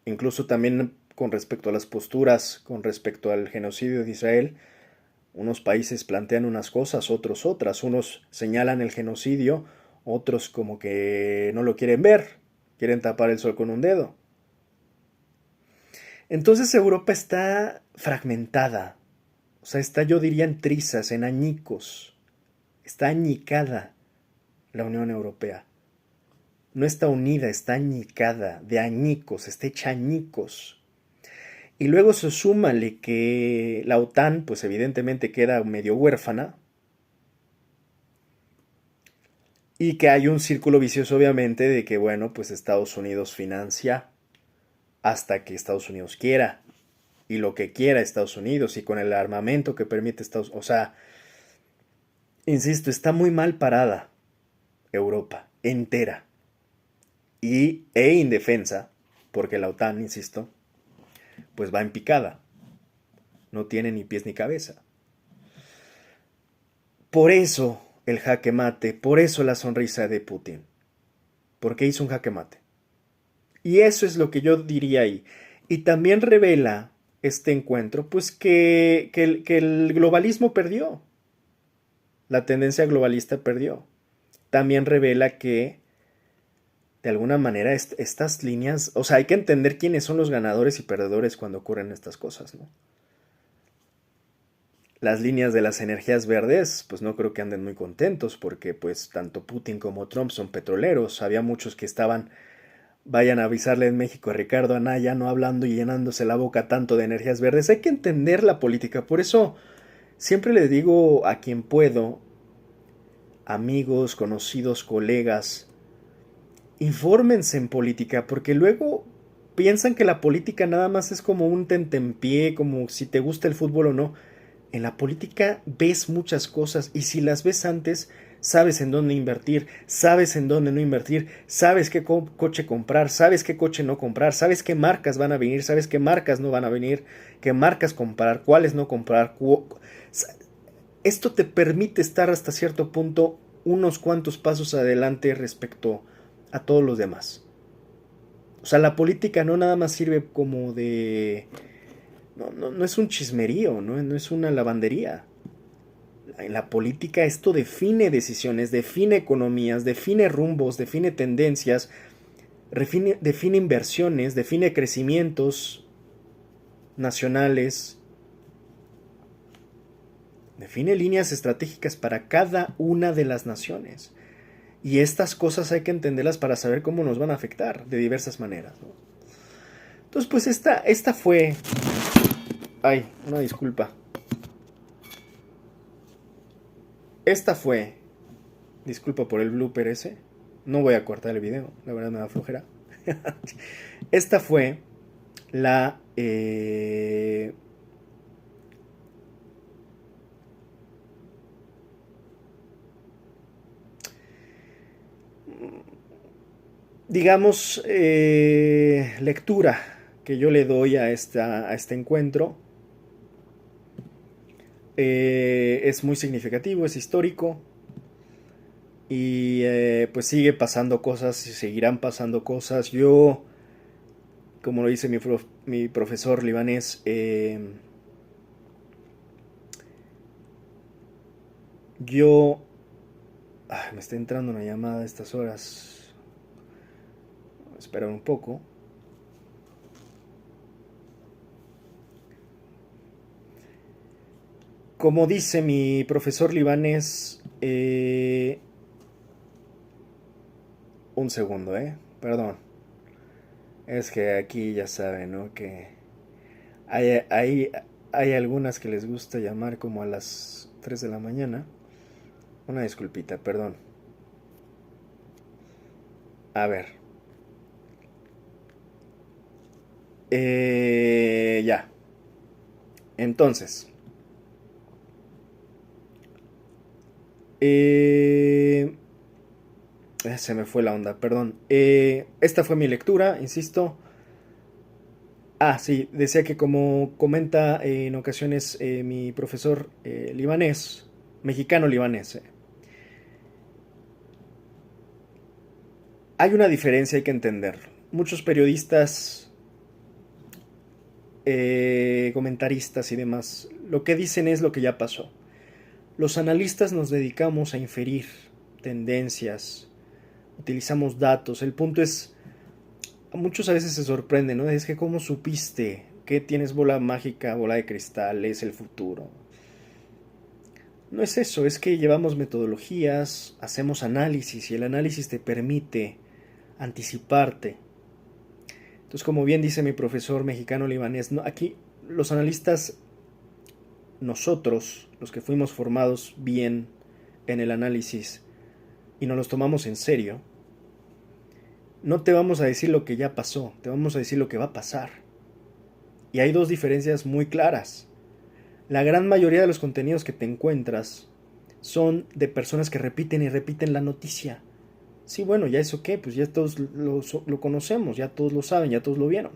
Incluso también con respecto a las posturas, con respecto al genocidio de Israel, unos países plantean unas cosas, otros otras. Unos señalan el genocidio, otros como que no lo quieren ver, quieren tapar el sol con un dedo. Entonces Europa está fragmentada, o sea, está yo diría en trizas, en añicos. Está añicada la Unión Europea. No está unida, está añicada, de añicos, está hecha añicos. Y luego se súmale que la OTAN, pues evidentemente queda medio huérfana. Y que hay un círculo vicioso, obviamente, de que, bueno, pues Estados Unidos financia hasta que Estados Unidos quiera. Y lo que quiera Estados Unidos. Y con el armamento que permite Estados Unidos. O sea, insisto, está muy mal parada Europa, entera. E indefensa, porque la OTAN, insisto, pues va en picada. No tiene ni pies ni cabeza. Por eso el jaque mate, por eso la sonrisa de Putin. Porque hizo un jaque mate. Y eso es lo que yo diría ahí. Y también revela este encuentro, pues que el globalismo perdió. La tendencia globalista perdió. También revela que, de alguna manera, estas líneas, o sea, hay que entender quiénes son los ganadores y perdedores cuando ocurren estas cosas, ¿no? Las líneas de las energías verdes, pues no creo que anden muy contentos porque pues tanto Putin como Trump son petroleros. Había muchos que estaban Vayan a avisarle en México a Ricardo Anaya, no hablando y llenándose la boca tanto de energías verdes. Hay que entender la política. Por eso siempre le digo a quien puedo, amigos, conocidos, colegas, infórmense en política, porque luego piensan que la política nada más es como un tentempié, como si te gusta el fútbol o no. En la política ves muchas cosas y si las ves antes, sabes en dónde invertir, sabes en dónde no invertir, sabes qué coche comprar, sabes qué coche no comprar, sabes qué marcas van a venir, sabes qué marcas no van a venir, qué marcas comprar, cuáles no comprar. Esto te permite estar hasta cierto punto unos cuantos pasos adelante respecto a todos los demás. O sea, la política no nada más sirve como de... No es un chismerío, no es una lavandería. En la política esto define decisiones, define economías, define rumbos, define tendencias, define inversiones, define crecimientos nacionales, define líneas estratégicas para cada una de las naciones. Y estas cosas hay que entenderlas para saber cómo nos van a afectar de diversas maneras, ¿no? Entonces, pues esta fue... Ay, una disculpa. Esta fue... Disculpa por el blooper ese. No voy a cortar el video, la verdad me da flojera. Esta fue la... digamos, lectura que yo le doy a este encuentro. Es muy significativo, es histórico y pues sigue pasando cosas y seguirán pasando cosas. Yo, como lo dice mi profesor libanés, yo... me está entrando una llamada a estas horas. Esperar un poco. Como dice mi profesor libanés, un segundo, perdón. Es que aquí ya saben, ¿no? Que hay algunas que les gusta llamar como a las 3 de la mañana. Una disculpita, perdón. A ver. Ya. Entonces. Se me fue la onda, perdón. Esta fue mi lectura, insisto. Sí, decía que como comenta en ocasiones mi profesor libanés, mexicano-libanés, hay una diferencia, hay que entenderlo. Muchos periodistas, comentaristas y demás, lo que dicen es lo que ya pasó. Los analistas nos dedicamos a inferir tendencias, utilizamos datos. El punto es, muchos a veces se sorprenden, ¿no? Es que ¿cómo supiste que tienes bola mágica, bola de cristal, es el futuro? No es eso, es que llevamos metodologías, hacemos análisis y el análisis te permite anticiparte. Entonces, como bien dice mi profesor mexicano libanés, no, aquí los analistas, nosotros, los que fuimos formados bien en el análisis y nos los tomamos en serio, no te vamos a decir lo que ya pasó, te vamos a decir lo que va a pasar. Y hay dos diferencias muy claras. La gran mayoría de los contenidos que te encuentras son de personas que repiten y repiten la noticia. Sí, bueno, ¿ya eso qué? Pues ya todos lo conocemos, ya todos lo saben, ya todos lo vieron.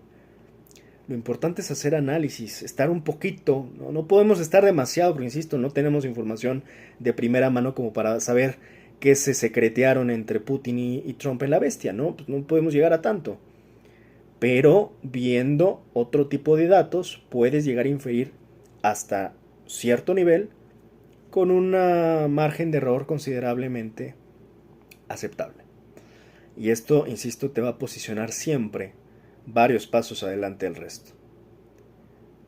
Lo importante es hacer análisis, estar un poquito, no podemos estar demasiado, porque insisto, no tenemos información de primera mano como para saber qué se secretearon entre Putin y Trump en la bestia, ¿no? Pues no podemos llegar a tanto. Pero viendo otro tipo de datos, puedes llegar a inferir hasta cierto nivel con un margen de error considerablemente aceptable. Y esto, insisto, te va a posicionar siempre varios pasos adelante del resto,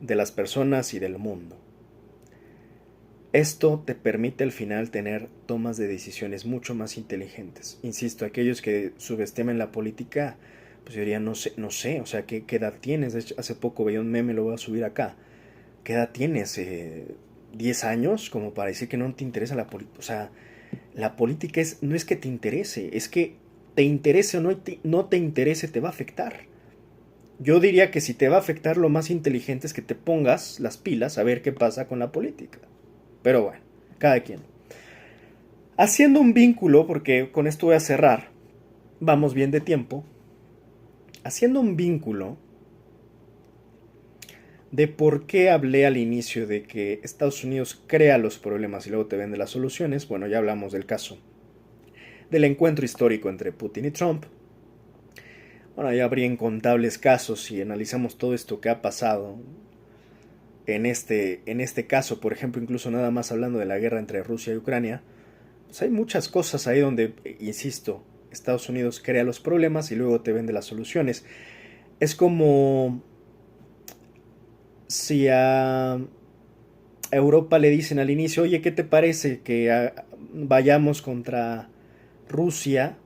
de las personas y del mundo. Esto te permite al final tener tomas de decisiones mucho más inteligentes. Insisto, aquellos que subestimen la política, Pues yo diría, no sé, o sea, ¿qué edad tienes? De hecho, hace poco veía un meme, lo voy a subir acá. ¿Qué edad tienes? ¿10 años? Como para decir que no te interesa la política. O sea, la política no es que te interese, es que te interese o no te interese, te va a afectar. Yo diría que si te va a afectar, lo más inteligente es que te pongas las pilas a ver qué pasa con la política. Pero bueno, cada quien. Haciendo un vínculo, porque con esto voy a cerrar, vamos bien de tiempo, haciendo un vínculo de por qué hablé al inicio de que Estados Unidos crea los problemas y luego te vende las soluciones. Bueno, ya hablamos del caso del encuentro histórico entre Putin y Trump. Bueno, ya habría incontables casos si analizamos todo esto que ha pasado. En este caso, por ejemplo, incluso nada más hablando de la guerra entre Rusia y Ucrania, pues hay muchas cosas ahí donde, insisto, Estados Unidos crea los problemas y luego te vende las soluciones. Es como si a Europa le dicen al inicio, oye, ¿qué te parece que vayamos contra Rusia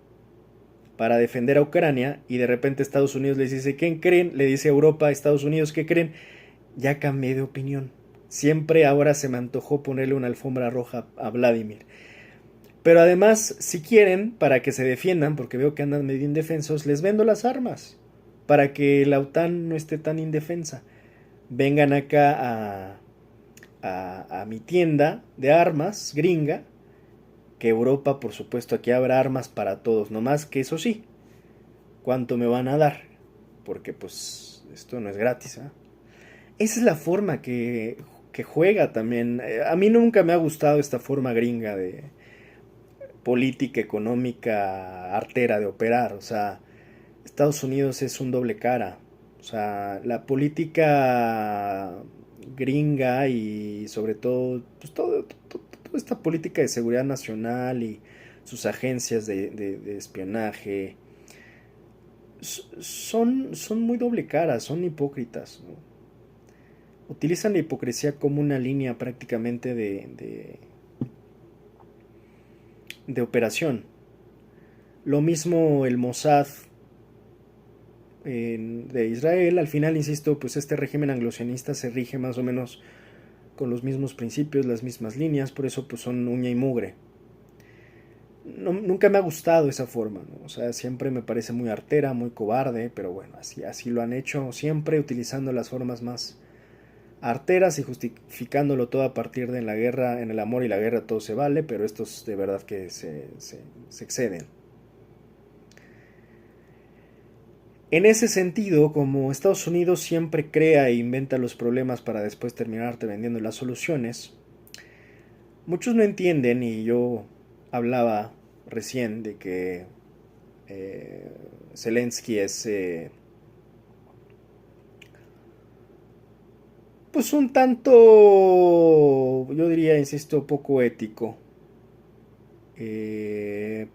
para defender a Ucrania? Y de repente Estados Unidos les dice, ¿qué creen? Le dice a Europa, a Estados Unidos, ¿qué creen? Ya cambié de opinión. Siempre ahora se me antojó ponerle una alfombra roja a Vladimir. Pero además, si quieren, para que se defiendan, porque veo que andan medio indefensos, les vendo las armas. Para que la OTAN no esté tan indefensa. Vengan acá a mi tienda de armas gringa, que Europa, por supuesto, aquí habrá armas para todos, no más que eso sí, ¿cuánto me van a dar? Porque pues esto no es gratis, ¿eh? Esa es la forma que juega también. A mí nunca me ha gustado esta forma gringa de política económica artera de operar, o sea, Estados Unidos es un doble cara, o sea, la política gringa y sobre todo, pues toda esta política de seguridad nacional y sus agencias de espionaje son muy doble cara, son hipócritas, ¿no? Utilizan la hipocresía como una línea prácticamente de operación. Lo mismo el Mossad de Israel. Al final, insisto, pues este régimen anglosionista se rige más o menos con los mismos principios, las mismas líneas, por eso pues son uña y mugre. No, nunca me ha gustado esa forma, ¿no? O sea, siempre me parece muy artera, muy cobarde, pero bueno, así lo han hecho, siempre utilizando las formas más arteras y justificándolo todo a partir de la guerra, en el amor y la guerra todo se vale, pero estos de verdad que se exceden. En ese sentido, como Estados Unidos siempre crea e inventa los problemas para después terminarte vendiendo las soluciones, muchos no entienden, y yo hablaba recién de que Zelensky es pues un tanto, yo diría, insisto, poco ético,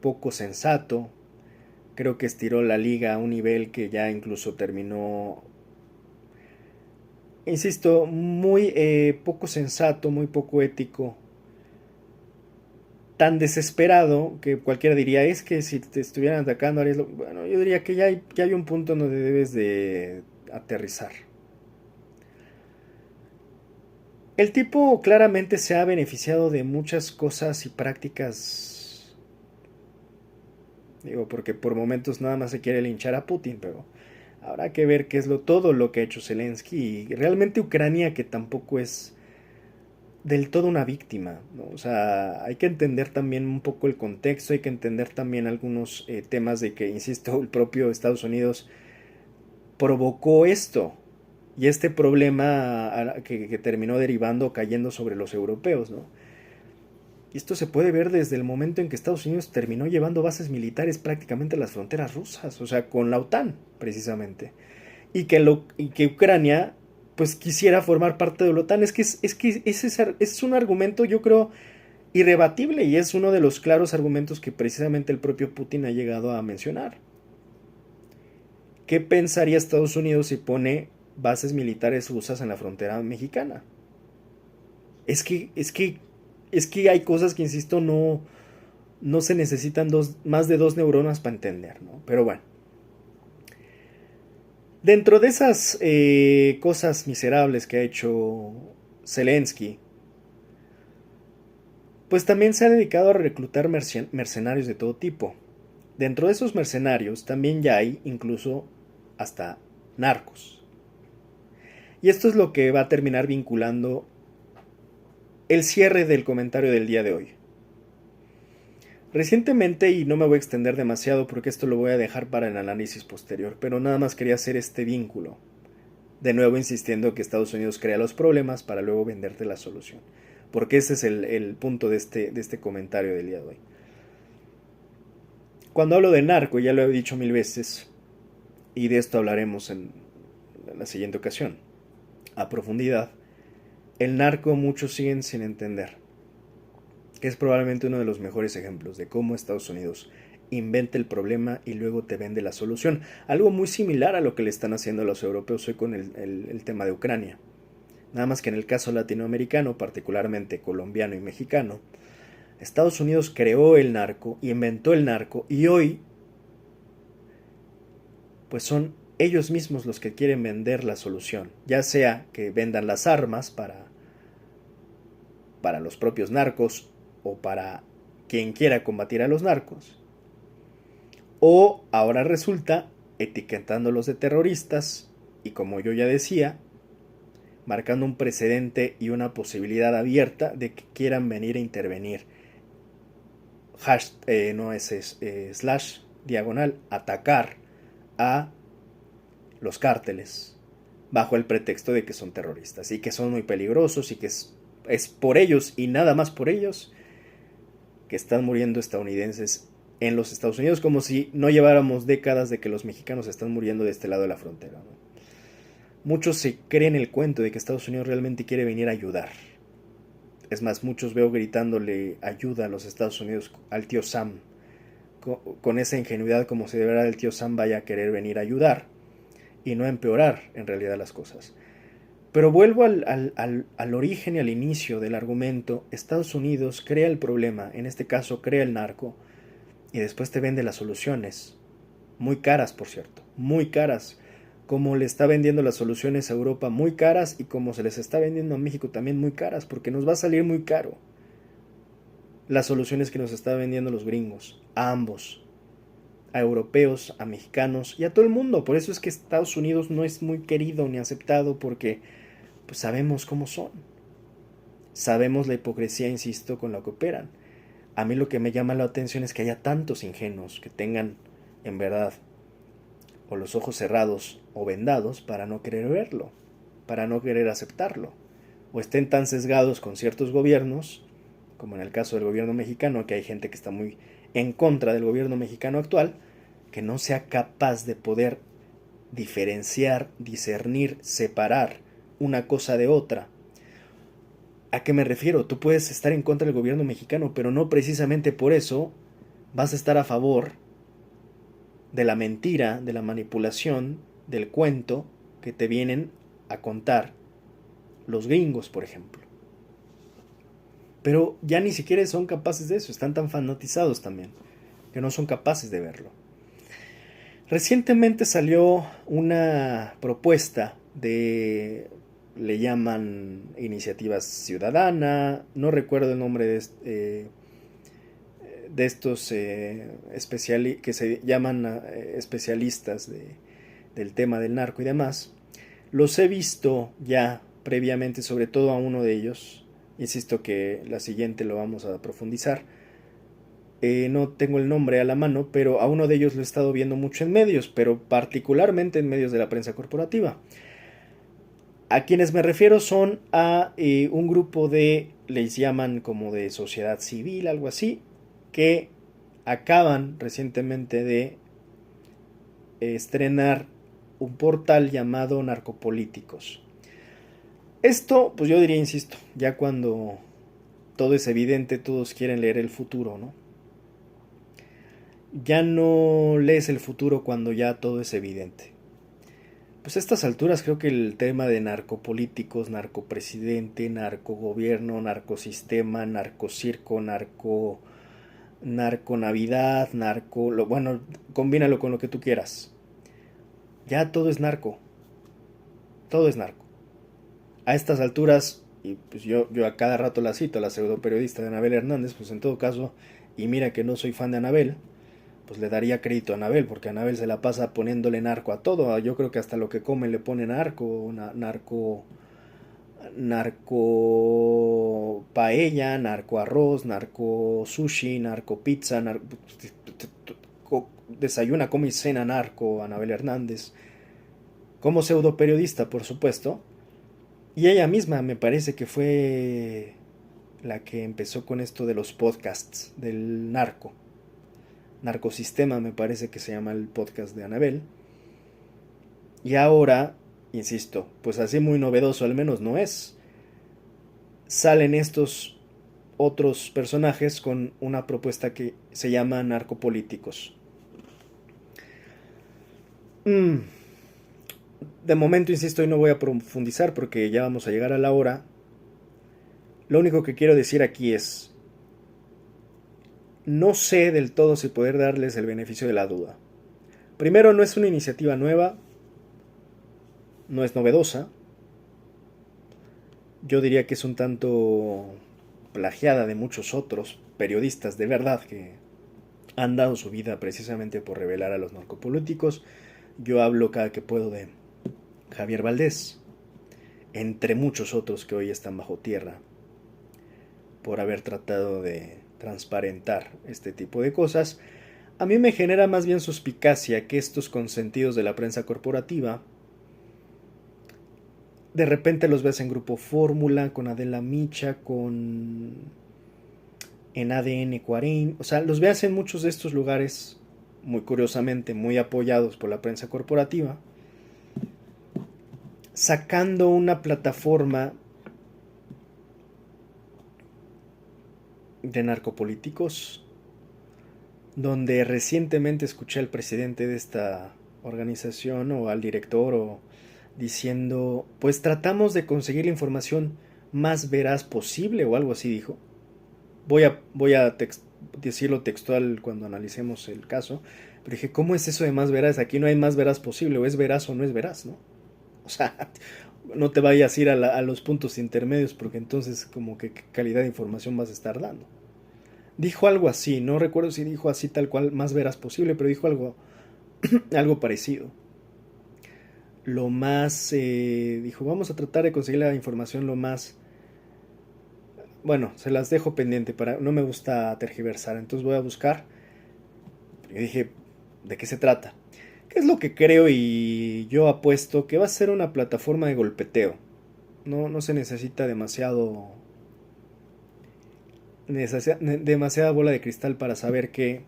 poco sensato. Creo que estiró la liga a un nivel que ya incluso terminó, insisto, muy poco sensato, muy poco ético, tan desesperado que cualquiera diría, es que si te estuvieran atacando, harías lo... Bueno, yo diría que ya hay un punto donde debes de aterrizar. El tipo claramente se ha beneficiado de muchas cosas y prácticas, digo, porque por momentos nada más se quiere linchar a Putin, pero habrá que ver qué es todo lo que ha hecho Zelensky y realmente Ucrania, que tampoco es del todo una víctima, ¿no? O sea, hay que entender también un poco el contexto, hay que entender también algunos temas de que, insisto, el propio Estados Unidos provocó esto y este problema que terminó derivando, cayendo sobre los europeos, ¿no? Y esto se puede ver desde el momento en que Estados Unidos terminó llevando bases militares prácticamente a las fronteras rusas, o sea, con la OTAN, precisamente. Y que Ucrania pues quisiera formar parte de la OTAN. Es que ese es un argumento, yo creo, irrebatible, y es uno de los claros argumentos que precisamente el propio Putin ha llegado a mencionar. ¿Qué pensaría Estados Unidos si pone bases militares rusas en la frontera mexicana? Es que, es que, es que hay cosas que, insisto, no se necesitan más de dos neuronas para entender, ¿no? Pero bueno, Dentro de esas cosas miserables que ha hecho Zelensky, pues también se ha dedicado a reclutar mercenarios de todo tipo. Dentro de esos mercenarios también ya hay incluso hasta narcos. Y esto es lo que va a terminar vinculando el cierre del comentario del día de hoy. Recientemente, y no me voy a extender demasiado porque esto lo voy a dejar para el análisis posterior, pero nada más quería hacer este vínculo. De nuevo insistiendo que Estados Unidos crea los problemas para luego venderte la solución. Porque ese es el punto de este comentario del día de hoy. Cuando hablo de narco, ya lo he dicho 1000 veces, y de esto hablaremos en la siguiente ocasión, a profundidad, el narco muchos siguen sin entender, que es probablemente uno de los mejores ejemplos de cómo Estados Unidos inventa el problema y luego te vende la solución. Algo muy similar a lo que le están haciendo a los europeos hoy con el tema de Ucrania. Nada más que en el caso latinoamericano, particularmente colombiano y mexicano, Estados Unidos creó el narco y inventó el narco, y hoy pues son ellos mismos los que quieren vender la solución, ya sea que vendan las armas para los propios narcos o para quien quiera combatir a los narcos, o ahora resulta etiquetándolos de terroristas y, como yo ya decía, marcando un precedente y una posibilidad abierta de que quieran venir a intervenir. Slash diagonal atacar a los cárteles bajo el pretexto de que son terroristas y que son muy peligrosos y que es por ellos y nada más por ellos que están muriendo estadounidenses en los Estados Unidos, como si no lleváramos décadas de que los mexicanos están muriendo de este lado de la frontera, ¿no? Muchos se creen el cuento de que Estados Unidos realmente quiere venir a ayudar. Es más, muchos veo gritándole ayuda a los Estados Unidos al tío Sam, con esa ingenuidad, como si de verdad el tío Sam vaya a querer venir a ayudar y no a empeorar en realidad las cosas. Pero vuelvo al origen y al inicio del argumento. Estados Unidos crea el problema, en este caso crea el narco, y después te vende las soluciones. Muy caras, por cierto, muy caras. Como le está vendiendo las soluciones a Europa muy caras, y como se les está vendiendo a México también muy caras, porque nos va a salir muy caro las soluciones que nos están vendiendo los gringos, a ambos, a europeos, a mexicanos y a todo el mundo. Por eso es que Estados Unidos no es muy querido ni aceptado, porque pues sabemos cómo son. Sabemos la hipocresía, insisto, con la que operan. A mí lo que me llama la atención es que haya tantos ingenuos que tengan, en verdad, o los ojos cerrados o vendados para no querer verlo, para no querer aceptarlo, o estén tan sesgados con ciertos gobiernos, como en el caso del gobierno mexicano, que hay gente que está muy en contra del gobierno mexicano actual, que no sea capaz de poder diferenciar, discernir, separar una cosa de otra. ¿A qué me refiero? Tú puedes estar en contra del gobierno mexicano, pero no precisamente por eso vas a estar a favor de la mentira, de la manipulación, del cuento que te vienen a contar los gringos, por ejemplo. Pero ya ni siquiera son capaces de eso, están tan fanatizados también, que no son capaces de verlo. Recientemente salió una propuesta le llaman Iniciativa Ciudadana, no recuerdo el nombre de estos que se llaman especialistas del tema del narco y demás. Los he visto ya previamente, sobre todo a uno de ellos. Insisto que la siguiente lo vamos a profundizar. No tengo el nombre a la mano, pero a uno de ellos lo he estado viendo mucho en medios, pero particularmente en medios de la prensa corporativa. A quienes me refiero son a un grupo les llaman como de sociedad civil, algo así, que acaban recientemente de estrenar un portal llamado Narcopolíticos. Esto, pues yo diría, insisto, ya cuando todo es evidente, todos quieren leer el futuro, ¿no? Ya no lees el futuro cuando ya todo es evidente. Pues a estas alturas creo que el tema de narcopolíticos, narcopresidente, narcogobierno, narcosistema, narcocirco, narconavidad, bueno, combínalo con lo que tú quieras. Ya todo es narco. Todo es narco. A estas alturas, y pues yo a cada rato la cito, a la pseudo periodista de Anabel Hernández, pues en todo caso, y mira que no soy fan de Anabel, pues le daría crédito a Anabel, porque Anabel se la pasa poniéndole narco a todo. Yo creo que hasta lo que come le pone narco, narco paella, narco arroz, narco sushi, narco pizza, desayuna, come y cena narco, Anabel Hernández, como pseudo periodista, por supuesto. Y ella misma me parece que fue la que empezó con esto de los podcasts del narco. Narcosistema me parece que se llama el podcast de Anabel. Y ahora, insisto, pues así muy novedoso al menos no es. Salen estos otros personajes con una propuesta que se llama narcopolíticos. De momento, insisto, y no voy a profundizar porque ya vamos a llegar a la hora. Lo único que quiero decir aquí es, no sé del todo si poder darles el beneficio de la duda. Primero, no es una iniciativa nueva, no es novedosa. Yo diría que es un tanto plagiada de muchos otros periodistas de verdad que han dado su vida precisamente por revelar a los narcopolíticos. Yo hablo cada que puedo de Javier Valdés, entre muchos otros que hoy están bajo tierra por haber tratado de transparentar este tipo de cosas. A mí me genera más bien suspicacia que estos consentidos de la prensa corporativa de repente los ves en Grupo Fórmula, con Adela Micha, en ADN 40, o sea, los veas en muchos de estos lugares, muy curiosamente, muy apoyados por la prensa corporativa, sacando una plataforma de narcopolíticos, donde recientemente escuché al presidente de esta organización o al director o diciendo, pues tratamos de conseguir la información más veraz posible o algo así dijo. Voy a decirlo textual cuando analicemos el caso, pero dije, ¿cómo es eso de más veraz? Aquí no hay más veraz posible, o es veraz o no es veraz, ¿no? O sea, no te vayas a ir a los puntos intermedios porque entonces como que qué calidad de información vas a estar dando. Dijo algo así, no recuerdo si dijo así tal cual más veraz posible, pero dijo algo, algo parecido. Lo más, dijo, vamos a tratar de conseguir la información lo más. Bueno, se las dejo pendiente, no me gusta tergiversar, entonces voy a buscar. Y dije, ¿de qué se trata? ¿Qué es lo que creo y yo apuesto que va a ser una plataforma de golpeteo? No se necesita demasiada bola de cristal para saber que,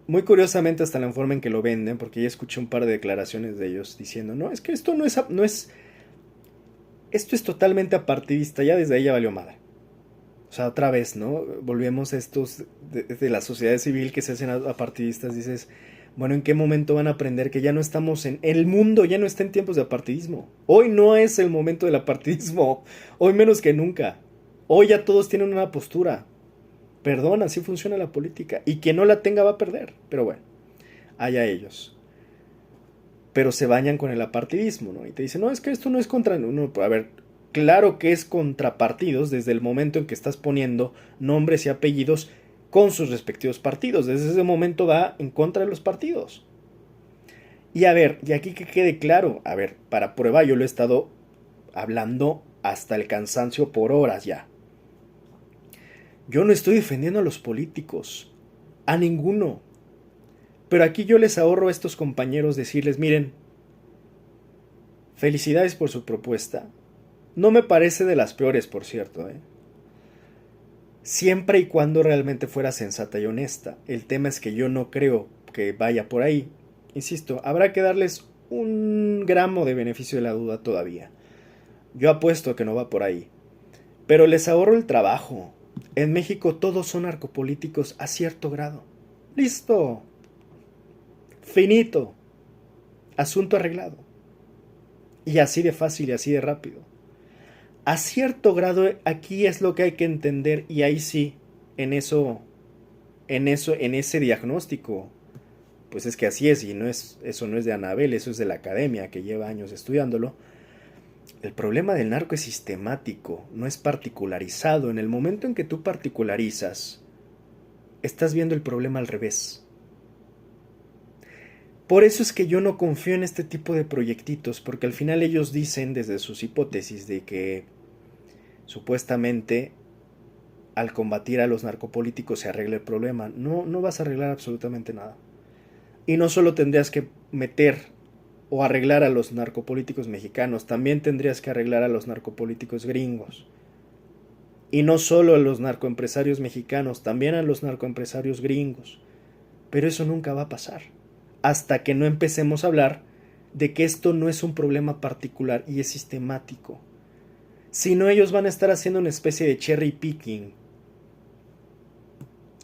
muy curiosamente hasta la forma en que lo venden, porque ya escuché un par de declaraciones de ellos diciendo, no, es que esto esto es totalmente apartidista, ya desde ahí ya valió madre. O sea, otra vez, ¿no? Volvemos a estos de la sociedad civil que se hacen apartidistas. Dices, bueno, ¿en qué momento van a aprender que ya no estamos el mundo ya no está en tiempos de apartidismo? Hoy no es el momento del apartidismo. Hoy menos que nunca. Hoy ya todos tienen una postura. Perdón, así funciona la política. Y quien no la tenga va a perder. Pero bueno, allá ellos. Pero se bañan con el apartidismo, ¿no? Y te dicen, no, es que esto no es contra. No, a ver, claro que es contra partidos desde el momento en que estás poniendo nombres y apellidos con sus respectivos partidos. Desde ese momento va en contra de los partidos. Y a ver, y aquí que quede claro, a ver, para prueba yo lo he estado hablando hasta el cansancio por horas ya. Yo no estoy defendiendo a los políticos, a ninguno. Pero aquí yo les ahorro a estos compañeros decirles, miren, felicidades por su propuesta. No me parece de las peores, por cierto, ¿eh? Siempre y cuando realmente fuera sensata y honesta. El tema es que yo no creo que vaya por ahí. Insisto, habrá que darles un gramo de beneficio de la duda todavía. Yo apuesto que no va por ahí. Pero les ahorro el trabajo. En México todos son narcopolíticos a cierto grado. Listo. Finito. Asunto arreglado. Y así de fácil y así de rápido. A cierto grado aquí es lo que hay que entender y ahí sí, en ese diagnóstico pues es que así es, y eso no es de Anabel, eso es de la academia que lleva años estudiándolo. El problema del narco es sistemático, no es particularizado. En el momento en que tú particularizas, estás viendo el problema al revés. Por eso es que yo no confío en este tipo de proyectitos, porque al final ellos dicen desde sus hipótesis de que supuestamente al combatir a los narcopolíticos se arregla el problema. No, no vas a arreglar absolutamente nada. Y no solo tendrías que meter o arreglar a los narcopolíticos mexicanos, también tendrías que arreglar a los narcopolíticos gringos. Y no solo a los narcoempresarios mexicanos, también a los narcoempresarios gringos. Pero eso nunca va a pasar, hasta que no empecemos a hablar de que esto no es un problema particular y es sistemático. Si no, ellos van a estar haciendo una especie de cherry picking,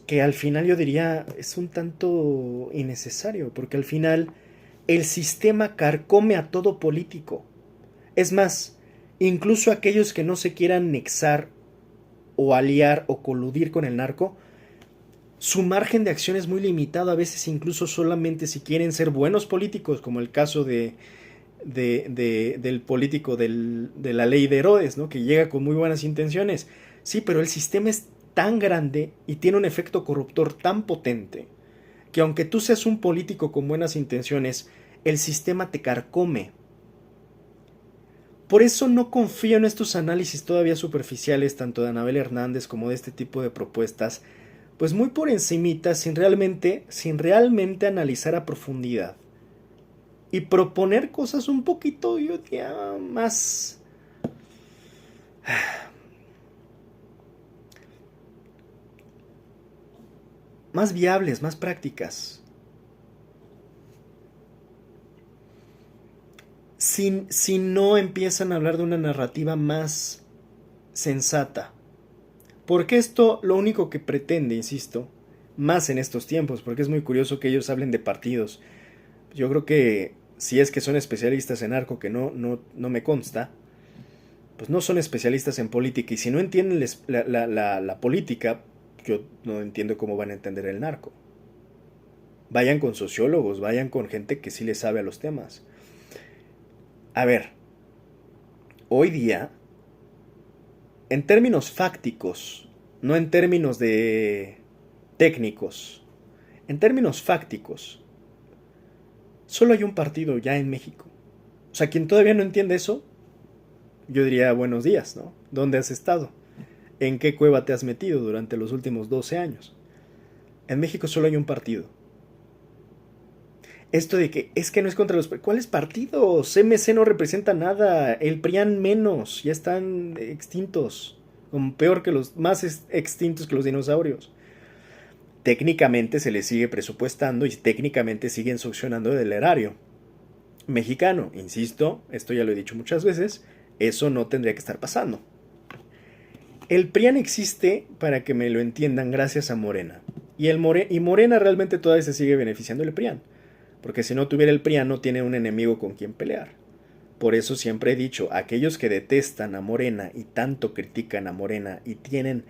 que al final yo diría es un tanto innecesario, porque al final el sistema carcome a todo político. Es más, incluso aquellos que no se quieran nexar o aliar o coludir con el narco, su margen de acción es muy limitado, a veces incluso solamente si quieren ser buenos políticos, como el caso del político de la ley de Herodes, ¿no? Que llega con muy buenas intenciones. Sí, pero el sistema es tan grande y tiene un efecto corruptor tan potente que aunque tú seas un político con buenas intenciones, el sistema te carcome. Por eso no confío en estos análisis todavía superficiales, tanto de Anabel Hernández como de este tipo de propuestas, pues muy por encimita, sin realmente analizar a profundidad y proponer cosas un poquito, yo diría, más viables, más prácticas. Si no empiezan a hablar de una narrativa más sensata. Porque esto lo único que pretende, insisto, más en estos tiempos, porque es muy curioso que ellos hablen de partidos. Yo creo que si es que son especialistas en narco, que no me consta, pues no son especialistas en política. Y si no entienden la política, yo no entiendo cómo van a entender el narco. Vayan con sociólogos, vayan con gente que sí le sabe a los temas. A ver, hoy día, en términos fácticos, no en términos de técnicos, en términos fácticos, solo hay un partido ya en México. O sea, quien todavía no entiende eso, yo diría buenos días, ¿no? ¿Dónde has estado? ¿En qué cueva te has metido durante los últimos 12 años? En México solo hay un partido. Esto de que es que no es contra los... ¿Cuáles partidos? MC no representa nada, el PRIAN menos, ya están extintos, peor que los más extintos que los dinosaurios. Técnicamente se les sigue presupuestando y técnicamente siguen succionando del erario mexicano. Insisto, esto ya lo he dicho muchas veces, eso no tendría que estar pasando. El PRIAN existe, para que me lo entiendan, gracias a Morena. Y Morena realmente todavía se sigue beneficiando del PRIAN. Porque si no tuviera el PRIAN no tiene un enemigo con quien pelear. Por eso siempre he dicho, aquellos que detestan a Morena y tanto critican a Morena y tienen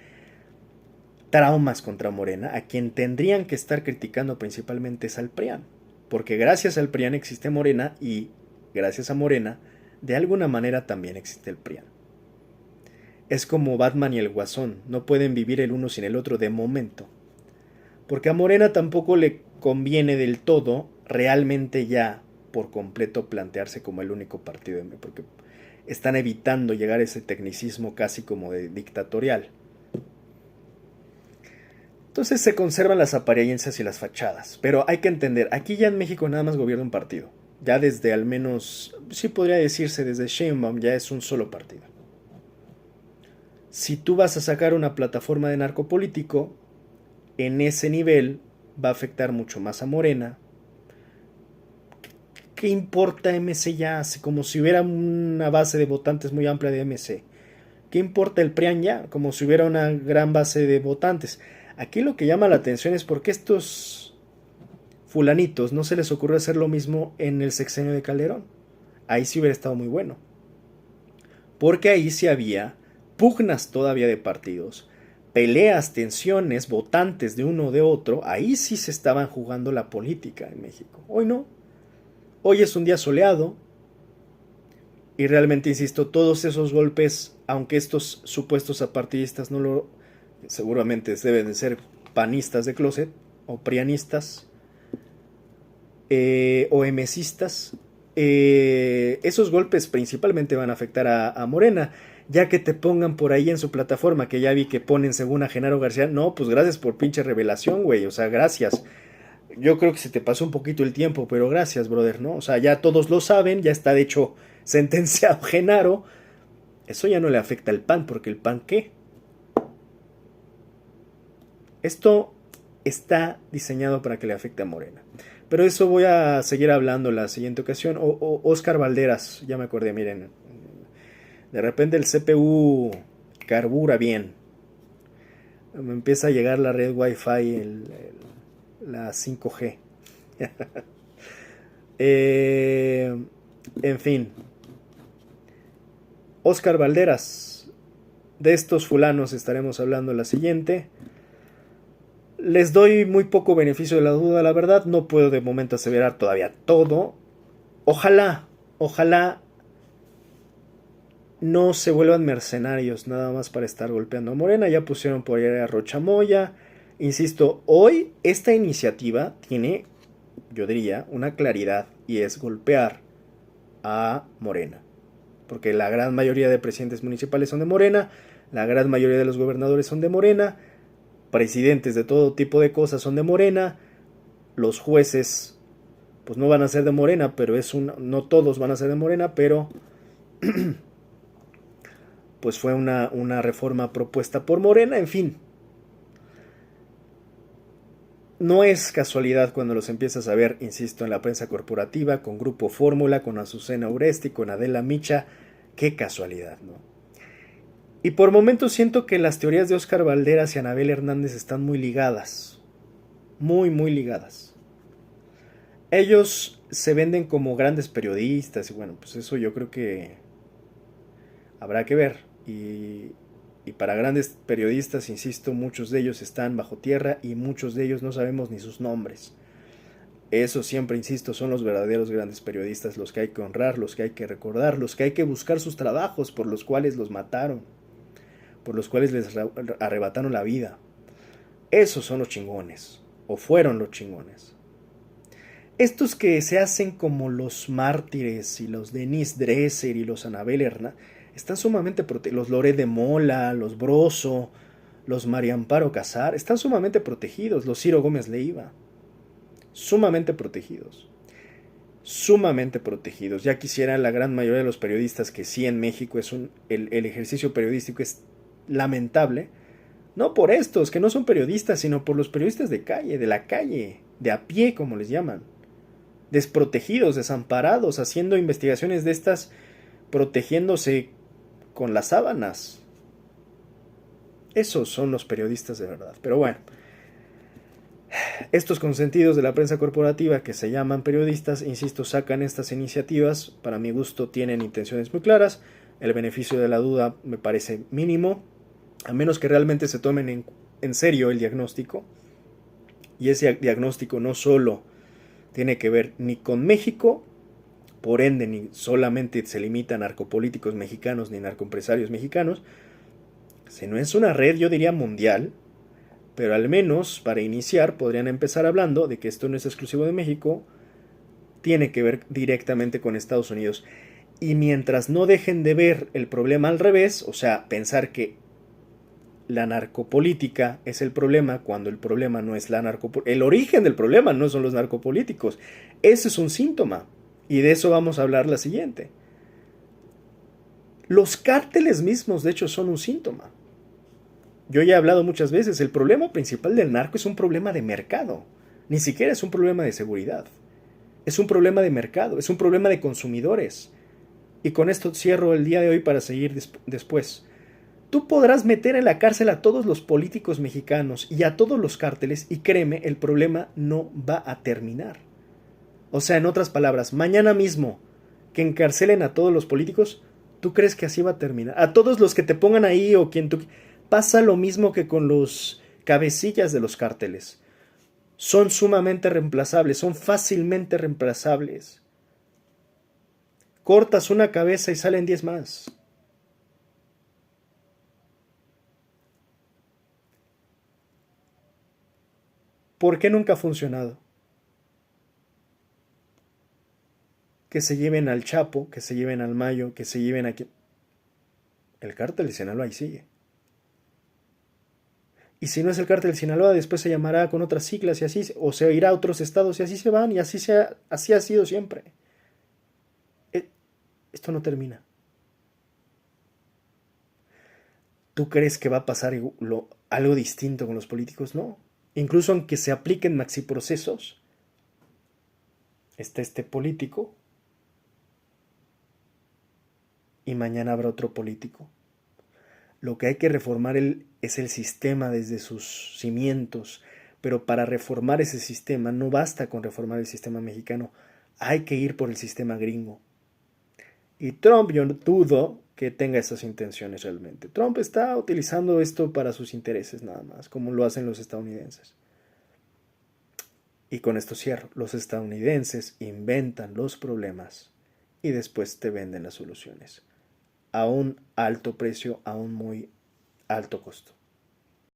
traumas contra Morena, a quien tendrían que estar criticando principalmente es al PRIAN. Porque gracias al PRIAN existe Morena y gracias a Morena, de alguna manera también existe el PRIAN. Es como Batman y el Guasón, no pueden vivir el uno sin el otro de momento. Porque a Morena tampoco le conviene del todo realmente ya por completo plantearse como el único partido, porque están evitando llegar a ese tecnicismo casi como de dictatorial. Entonces se conservan las apariencias y las fachadas, pero hay que entender, aquí ya en México nada más gobierna un partido, ya desde al menos, sí podría decirse desde Sheinbaum ya es un solo partido. Si tú vas a sacar una plataforma de narcopolítico, en ese nivel va a afectar mucho más a Morena. ¿Qué importa MC ya? Como si hubiera una base de votantes muy amplia de MC. ¿Qué importa el PRIAN ya? Como si hubiera una gran base de votantes. Aquí lo que llama la atención es por qué estos fulanitos no se les ocurre hacer lo mismo en el sexenio de Calderón. Ahí sí hubiera estado muy bueno. Porque ahí sí había pugnas todavía de partidos, peleas, tensiones, votantes de uno o de otro, ahí sí se estaban jugando la política en México. Hoy no. Hoy es un día soleado y realmente, insisto, todos esos golpes, aunque estos supuestos apartidistas no lo... seguramente deben de ser panistas de closet o prianistas o emesistas, esos golpes principalmente van a afectar a Morena, ya que te pongan por ahí en su plataforma, que ya vi que ponen según a Genaro García. No, pues gracias por pinche revelación, güey, o sea, gracias. Yo creo que se te pasó un poquito el tiempo, pero gracias, brother, ¿no? O sea, ya todos lo saben, ya está de hecho sentenciado Genaro. Eso ya no le afecta al PAN, porque el PAN, ¿qué? Esto está diseñado para que le afecte a Morena. Pero eso voy a seguir hablando la siguiente ocasión. Oscar Valderas, ya me acordé, miren. De repente el CPU carbura bien. Me empieza a llegar la red Wi-Fi, la 5G. En fin. Oscar Valderas. De estos fulanos estaremos hablando la siguiente. Les doy muy poco beneficio de la duda, la verdad. No puedo de momento aseverar todavía todo. Ojalá no se vuelvan mercenarios nada más para estar golpeando a Morena. Ya pusieron por ahí a Rocha Moya. Insisto, hoy esta iniciativa tiene, yo diría, una claridad, y es golpear a Morena. Porque la gran mayoría de presidentes municipales son de Morena, la gran mayoría de los gobernadores son de Morena, presidentes de todo tipo de cosas son de Morena, los jueces pues no van a ser de Morena, pero no todos van a ser de Morena, pero pues fue una reforma propuesta por Morena. En fin, no es casualidad cuando los empiezas a ver, insisto, en la prensa corporativa, con Grupo Fórmula, con Azucena Uresti, con Adela Micha. Qué casualidad, ¿no? Y por momentos siento que las teorías de Oscar Valderas y Anabel Hernández están muy ligadas. Muy, muy ligadas. Ellos se venden como grandes periodistas y bueno, pues eso yo creo que habrá que ver. Y para grandes periodistas, insisto, muchos de ellos están bajo tierra y muchos de ellos no sabemos ni sus nombres. Eso siempre, insisto, son los verdaderos grandes periodistas, los que hay que honrar, los que hay que recordar, los que hay que buscar sus trabajos por los cuales los mataron, por los cuales les arrebataron la vida. Esos son los chingones, o fueron los chingones. Estos que se hacen como los mártires y los Denise Dresser y los Anabel Hernández están sumamente protegidos. Los Loret de Mola, los Broso, los María Amparo Casar están sumamente protegidos. Los Ciro Gómez Leiva, sumamente protegidos. Sumamente protegidos. Ya quisiera la gran mayoría de los periodistas, que sí en México el ejercicio periodístico es lamentable. No por estos, que no son periodistas, sino por los periodistas de calle, de la calle, de a pie, como les llaman. Desprotegidos, desamparados, haciendo investigaciones de estas, protegiéndose con las sábanas. Esos son los periodistas de verdad. Pero bueno, estos consentidos de la prensa corporativa que se llaman periodistas, insisto, sacan estas iniciativas. Para mi gusto tienen intenciones muy claras. El beneficio de la duda me parece mínimo, a menos que realmente se tomen en serio el diagnóstico. Y ese diagnóstico no solo tiene que ver ni con México, por ende ni solamente se limita a narcopolíticos mexicanos ni narcoempresarios mexicanos, sino es una red, yo diría, mundial. Pero al menos para iniciar podrían empezar hablando de que esto no es exclusivo de México, tiene que ver directamente con Estados Unidos. Y mientras no dejen de ver el problema al revés, o sea, pensar que la narcopolítica es el problema cuando el problema no es la narcopolítica. El origen del problema no son los narcopolíticos. Ese es un síntoma. Y de eso vamos a hablar la siguiente. Los cárteles mismos, de hecho, son un síntoma. Yo ya he hablado muchas veces, el problema principal del narco es un problema de mercado. Ni siquiera es un problema de seguridad. Es un problema de mercado, es un problema de consumidores. Y con esto cierro el día de hoy para seguir después. Tú podrás meter en la cárcel a todos los políticos mexicanos y a todos los cárteles y créeme, el problema no va a terminar. O sea, en otras palabras, mañana mismo que encarcelen a todos los políticos, ¿tú crees que así va a terminar? A todos los que te pongan ahí o quien tú... Pasa lo mismo que con los cabecillas de los cárteles. Son sumamente reemplazables, son fácilmente reemplazables. Cortas una cabeza y salen 10 más. ¿Por qué nunca ha funcionado? Que se lleven al Chapo, que se lleven al Mayo, que se lleven a quien... El cártel de Sinaloa ahí sigue. Y si no es el cártel de Sinaloa, después se llamará con otras siglas y así, o se irá a otros estados y así se van y así ha sido siempre. Esto no termina. ¿Tú crees que va a pasar algo distinto con los políticos? No. Incluso aunque se apliquen maxiprocesos, está este político y mañana habrá otro político. Lo que hay que reformar es el sistema desde sus cimientos, pero para reformar ese sistema no basta con reformar el sistema mexicano, hay que ir por el sistema gringo. Y Trump, yo dudo que tenga esas intenciones realmente. Trump está utilizando esto para sus intereses nada más, como lo hacen los estadounidenses. Y con esto cierro. Los estadounidenses inventan los problemas y después te venden las soluciones. A un alto precio, a un muy alto costo.